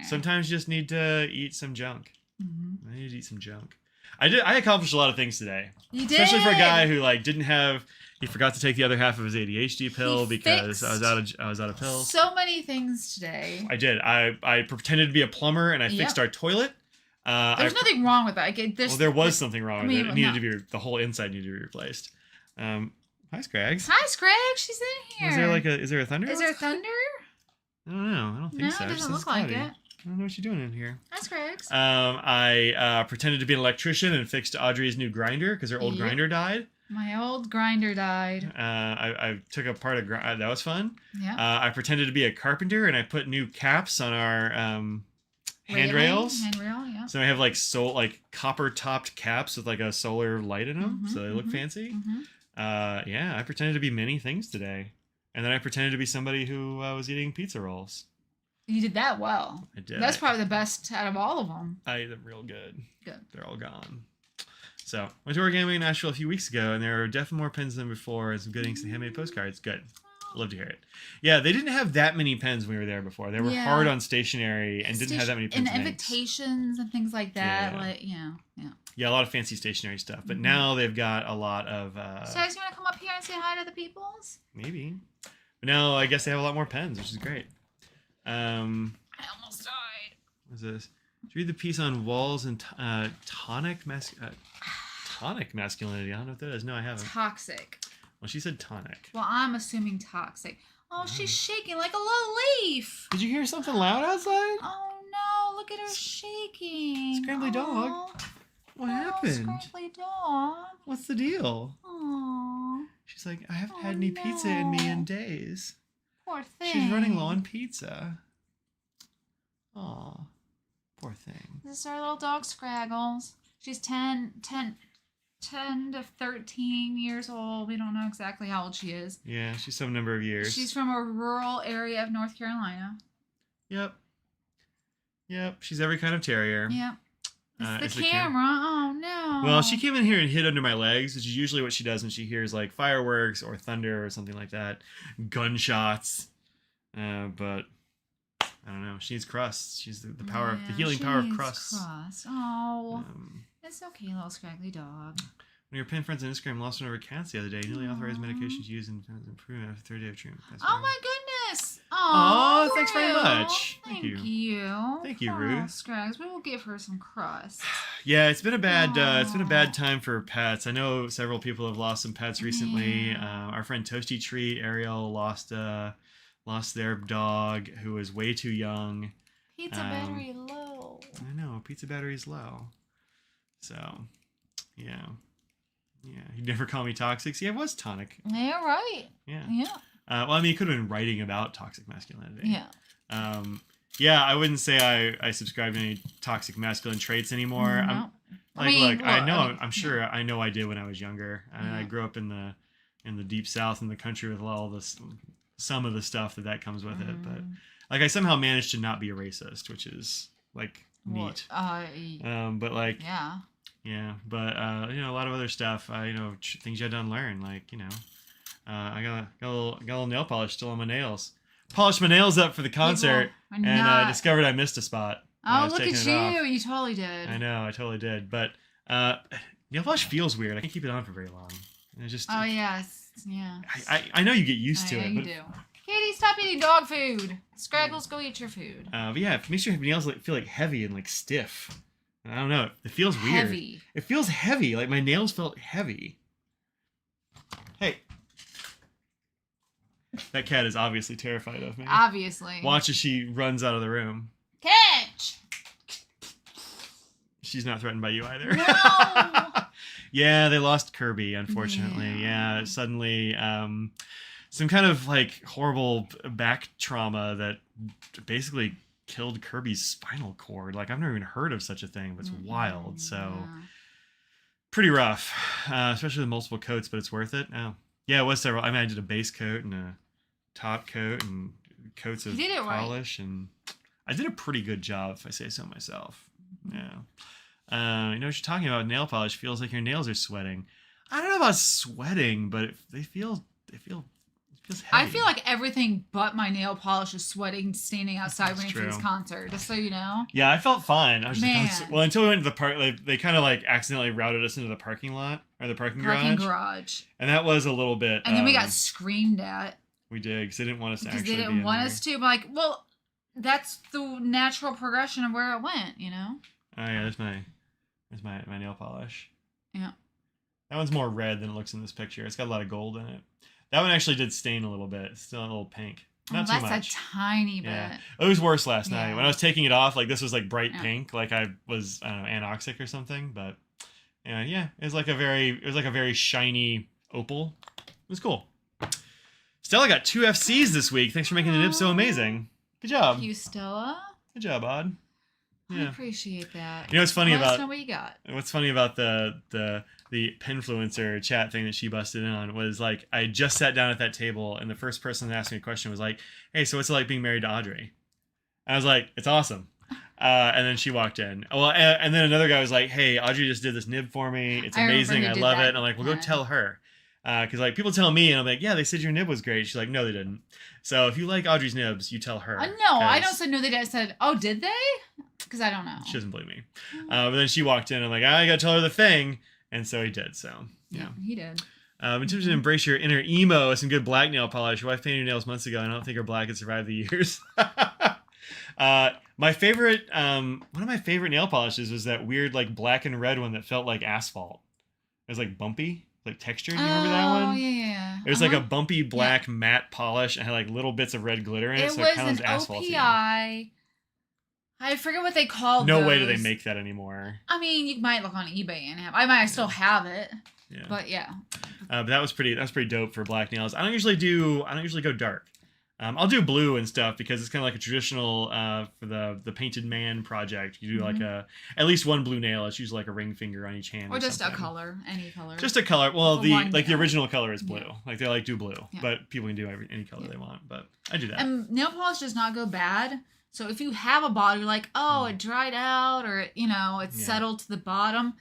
Sometimes you just need to eat some junk. Mm-hmm. I need to eat some junk. I accomplished a lot of things today. You did? Especially for a guy who he forgot to take the other half of his ADHD pill because I was out of pills. So many things today. I did. I pretended to be a plumber and I fixed our toilet. There's nothing wrong with that. There was something wrong with it. It needed to be the whole inside needed to be replaced. Hi, Scrags. Hi, Scrags. She's in here. Is there a thunder? Is there thunder? I don't know. I don't think so. No, it doesn't look like it. I don't know what you're doing in here. Hi, Scrags. I pretended to be an electrician and fixed Audrey's new grinder because her old grinder died. My old grinder died. I took apart a grinder. That was fun. Yeah. I pretended to be a carpenter and I put new caps on our handrails. Handrail, yeah. So I have copper topped caps with a solar light in them, so they look fancy. Mm-hmm. I pretended to be many things today, and then I pretended to be somebody who was eating pizza rolls. You did that well. I did. That's probably the best out of all of them. I ate them real good. Good. They're all gone. So went to Origami Nashville a few weeks ago, and there were definitely more pens than before, and some good inks and handmade postcards. Good. Love to hear it. Yeah, they didn't have that many pens when we were there before. They were hard on stationery and didn't have that many pens. And invitations and things like that. Yeah, a lot of fancy stationery stuff. But now they've got a lot of... So you want to come up here and say hi to the peoples? Maybe. But now I guess they have a lot more pens, which is great. I almost died. What's this? Did you read the piece on walls and tonic masculinity? I don't know what that is. No, I haven't. Toxic. Well, she said tonic. Well, I'm assuming toxic. Oh, she's shaking like a little leaf. Did you hear something loud outside? Oh, no. Look at her shaking. Scrambly dog. What happened? Scrambly dog. What's the deal? Oh. She's like, I haven't had any pizza in me in days. Poor thing. She's running low on pizza. Aw. Poor thing. This is our little dog, Scraggles. She's 10 to 13 years old. We don't know exactly how old she is. Yeah, she's some number of years. She's from a rural area of North Carolina. Yep. She's every kind of terrier. Yep. It's the camera. Oh, no. Well, she came in here and hid under my legs, which is usually what she does when she hears fireworks or thunder or something like that. Gunshots. But I don't know. She needs crusts. She's the power of the healing power of crusts. Oh. It's okay, little scraggly dog. One of your pen friends on Instagram lost one of her cats the other day. Newly authorized medications used in improvement after 3rd day of treatment. Oh my goodness! Oh, thanks very much. Thank you. Thank you, Ruth. Scrags, we will give her some crust. Yeah, it's been a bad time for pets. I know several people have lost some pets recently. Yeah. Our friend Toasty Treat Ariel lost their dog who was way too young. Pizza battery low. I know, pizza battery's low. So, yeah. He'd never call me toxic. See, I was tonic. Yeah, right. Yeah. Yeah. He could have been writing about toxic masculinity. Yeah. I wouldn't say I subscribe to any toxic masculine traits anymore. No. I'm sure I know I did when I was younger. I grew up in the deep south in the country with all this, some of the stuff that comes with it. But I somehow managed to not be a racist, which is neat. Yeah, but a lot of other stuff. Things you had to unlearn. I got a little nail polish still on my nails. Polished my nails up for the concert, and discovered I missed a spot. Oh, look at you! You totally did. I know, I totally did. But nail polish feels weird. I can't keep it on for very long. And it just. Oh yes, yeah. I know you get used to it. You but do. Katie, stop eating dog food. Scraggles, go eat your food. But yeah, it makes your nails feel like heavy and like stiff. I don't know. It feels weird. Heavy. It feels heavy. Like my nails felt heavy. Hey. That cat is obviously terrified of me. Obviously. Watch as she runs out of the room. Catch! She's not threatened by you either. No! Yeah, they lost Kirby, unfortunately. Yeah, suddenly some kind of like horrible back trauma that basically killed Kirby's spinal cord. Like I've never even heard of such a thing, but it's wild. So pretty rough, especially with multiple coats, but it's worth it. Oh, yeah, it was several. I mean, I did a base coat and a top coat and coats of polish, and I did a pretty good job, if I say so myself. Yeah. You know what you're talking about? Nail polish feels like your nails are sweating. I don't know about sweating, but it feels heavy. I feel like everything but my nail polish is sweating standing outside waiting for this concert, just so you know. Yeah, I felt fine. I was just well, until we went to the park, they kind of like accidentally routed us into the parking lot or the parking garage. And that was a little bit. And then we got screamed at. We did because they didn't want us to actually. Because they didn't want us to. But like, well, that's the natural progression of where it went, you know. Oh yeah, there's my nail polish. Yeah. That one's more red than it looks in this picture. It's got a lot of gold in it. That one actually did stain a little bit. It's still a little pink. Not too much. That's a tiny bit. Yeah. It was worse last night. When I was taking it off, like this was like bright pink, like I was, I don't know, anoxic or something. But yeah, it was like a very shiny opal. It was cool. Stella got 2 FCs this week. Thanks for making the nib so amazing. Good job. Thank you, Stella. Good job, Odd. Yeah. I appreciate that. You know what's funny about? Let us know what you got. What's funny about the Penfluencer chat thing that she busted in on was like I just sat down at that table and the first person that asked me a question was like, "Hey, so what's it like being married to Audrey?" And I was like, "It's awesome." And then she walked in. Well, and then another guy was like, "Hey, Audrey just did this nib for me. It's amazing. I love it." And I'm like, "Well, go tell her." Because like people tell me and I'm like, "Yeah, they said your nib was great." She's like, "No, they didn't." So if you like Audrey's nibs, you tell her. No, I don't say no. They did. I said, "Oh, did they?" Because I don't know. She doesn't believe me. But then she walked in. And I'm like, I gotta tell her the thing. And so he did. So yeah, he did. In terms of embrace your inner emo, some good black nail polish. Your wife painted her nails months ago, and I don't think her black could survive the years. My favorite, one of my favorite nail polishes was that weird like black and red one that felt like asphalt. It was like bumpy, like textured. You remember that one? Oh yeah. It was like a bumpy black matte polish and had like little bits of red glitter in it. It so was it kind of an asphalty. OPI. I forget what they called No those. way do they make that anymore. I mean, you might look on eBay and have. I might still have it. Yeah. But yeah. But that was pretty dope for black nails. I don't usually go dark. I'll do blue and stuff because it's kind of like a traditional for the Painted Man project. You do like at least one blue nail. It's usually like a ring finger on each hand. Or just a color, any color. Just a color. Well, the original color is blue. Yeah. Like they do blue, but people can do any color they want. But I do that. And nail polish does not go bad. So if you have a bottle, you're like, oh, it dried out, or it's settled to the bottom.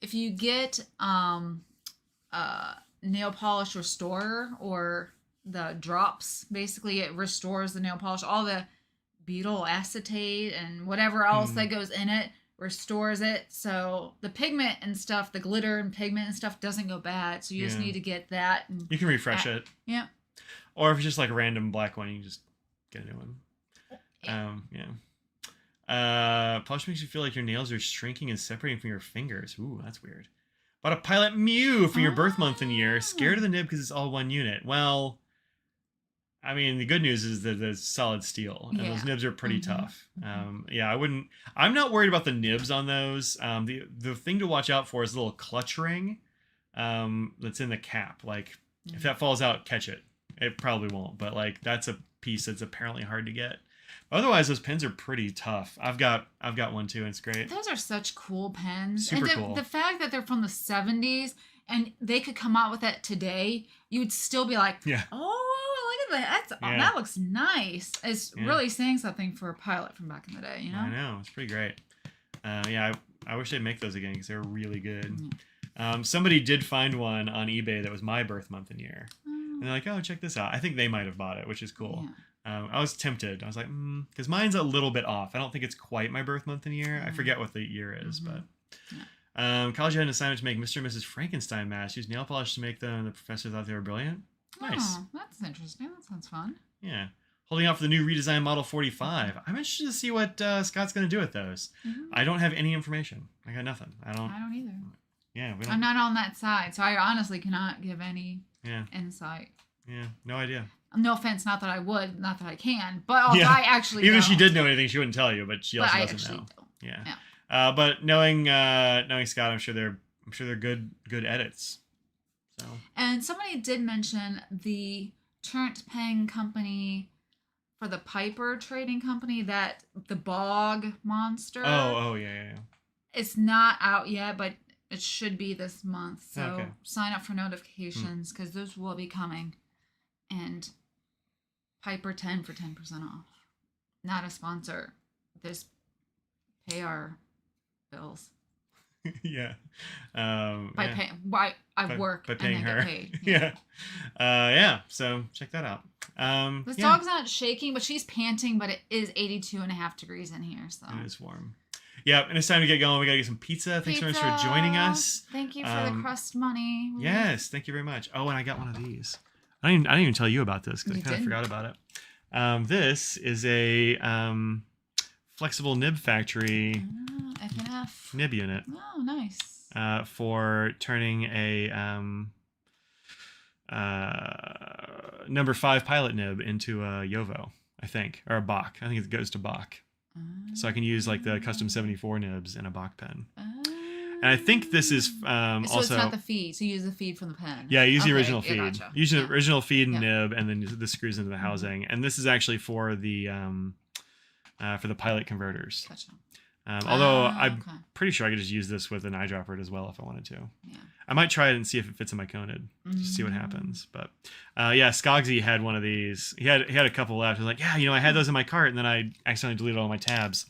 If you get nail polish restorer or the drops, basically it restores the nail polish. All the butyl acetate and whatever else that goes in it restores it. So the pigment and stuff, the glitter and pigment and stuff doesn't go bad. So you just need to get that. And you can refresh it. Yeah. Or if it's just like a random black one, you can just get a new one. Polish makes you feel like your nails are shrinking and separating from your fingers. Ooh, that's weird. Bought a Pilot Mew for your birth month and year. Scared of the nib because it's all one unit. Well, I mean, the good news is that it's solid steel, and those nibs are pretty tough. I'm not worried about the nibs on those. The thing to watch out for is the little clutch ring that's in the cap. Like, if that falls out, catch it. It probably won't, but like that's a piece that's apparently hard to get. Otherwise, those pens are pretty tough. I've got one too, and it's great. Those are such cool pens. Super cool. The fact that they're from the 70s and they could come out with that today, you would still be like, oh, look at that. That looks nice. It's really saying something for a Pilot from back in the day, you know? I know. It's pretty great. I wish they'd make those again because they're really good. Somebody did find one on eBay that was my birth month and year. And they're like, oh, check this out. I think they might have bought it, which is cool. Yeah. I was tempted. I was like, because mine's a little bit off. I don't think it's quite my birth month and year. I forget what the year is, but. College had an assignment to make Mr. and Mrs. Frankenstein masks. Used nail polish to make them, and the professor thought they were brilliant. Nice. Oh, that's interesting. That sounds fun. Yeah. Holding out for the new redesigned Model 45. I'm interested to see what Scott's going to do with those. I don't have any information. I got nothing. I don't either. Yeah, we don't. I'm not on that side, so I honestly cannot give any insight. Yeah, no idea. No offense, not that I would, not that I can, but if I actually even don't. if she did know anything, she wouldn't tell you, but she also doesn't know. Don't. Yeah. But knowing Scott, I'm sure they're good edits. So. And somebody did mention the Turnt Peng company for the Piper Trading Company, that the Bog Monster. Oh, yeah. It's not out yet, but it should be this month. So okay. Sign up for notifications because those will be coming. And Piper 10 for 10% off. Not a sponsor. Just pay our bills. Yeah. I work by paying and her. Get paid. Yeah. So check that out. This dog's not shaking, but she's panting, but it is 82.5 degrees in here. So it is warm. Yeah, and it's time to get going. We got to get some pizza. Thanks so much for joining us. Thank you for the crust money. Yes, thank you very much. Oh, and I got one of these. I didn't even tell you about this because I kind of forgot about it. This is a flexible nib factory F&F nib unit. Oh, nice. For turning a number 5 pilot nib into a Yovo, I think, or a Bach. I think it goes to Bach. So I can use like the custom 74 nibs in a Bach pen. And I think this is also... So it's not the feed, so you use the feed from the pen. Yeah, use the original feed. Gotcha. Use the original feed and nib, and then this screws into the housing. And this is actually for the pilot converters. Gotcha. Although I'm pretty sure I could just use this with an eyedropper as well if I wanted to. Yeah. I might try it and see if it fits in my conid, just see what happens. But Skogsy had one of these. He had a couple left. He was like, I had those in my cart, and then I accidentally deleted all my tabs.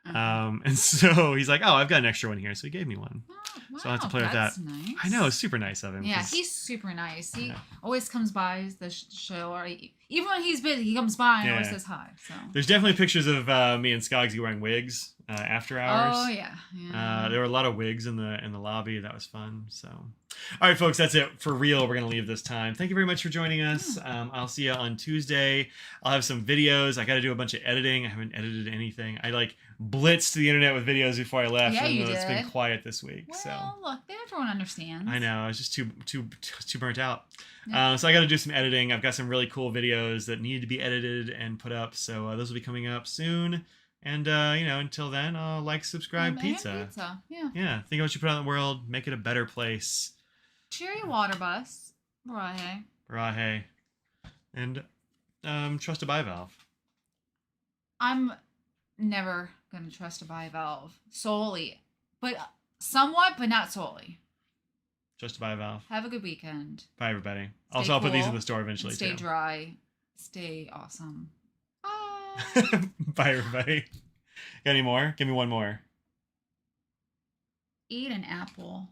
And so he's like, I've got an extra one here. So he gave me one. Wow, so I'll have to play with that. Nice. I know, it's super nice of him. Yeah, he's super nice. He always comes by the show, or even when he's busy, he comes by and always says hi. So there's definitely pictures of me and Skogsy wearing wigs after hours. Oh yeah. There were a lot of wigs in the lobby. That was fun. So, all right, folks, that's it for real. We're gonna leave this time. Thank you very much for joining us. I'll see you on Tuesday. I'll have some videos. I got to do a bunch of editing. I haven't edited anything. I blitzed the internet with videos before I left. Yeah, you did. It's been quiet this week. Well, look, everyone understands. I know. I was just too burnt out. Yeah. So I got to do some editing. I've got some really cool videos that need to be edited and put up. So those will be coming up soon. And until then, subscribe, pizza. Yeah. Think of what you put out in the world. Make it a better place. Cheery water bus. Brahe. And trust a bivalve. I'm never gonna trust a bivalve solely, but somewhat, but not solely. Trust a bivalve. Have a good weekend. Bye, everybody. Also, I'll put these in the store eventually. Stay dry. Stay awesome. Bye, everybody. Got any more? Give me one more. Eat an apple.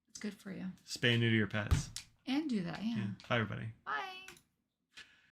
It's good for you. Spay and neuter your pets. And do that, yeah. Bye, everybody. Bye.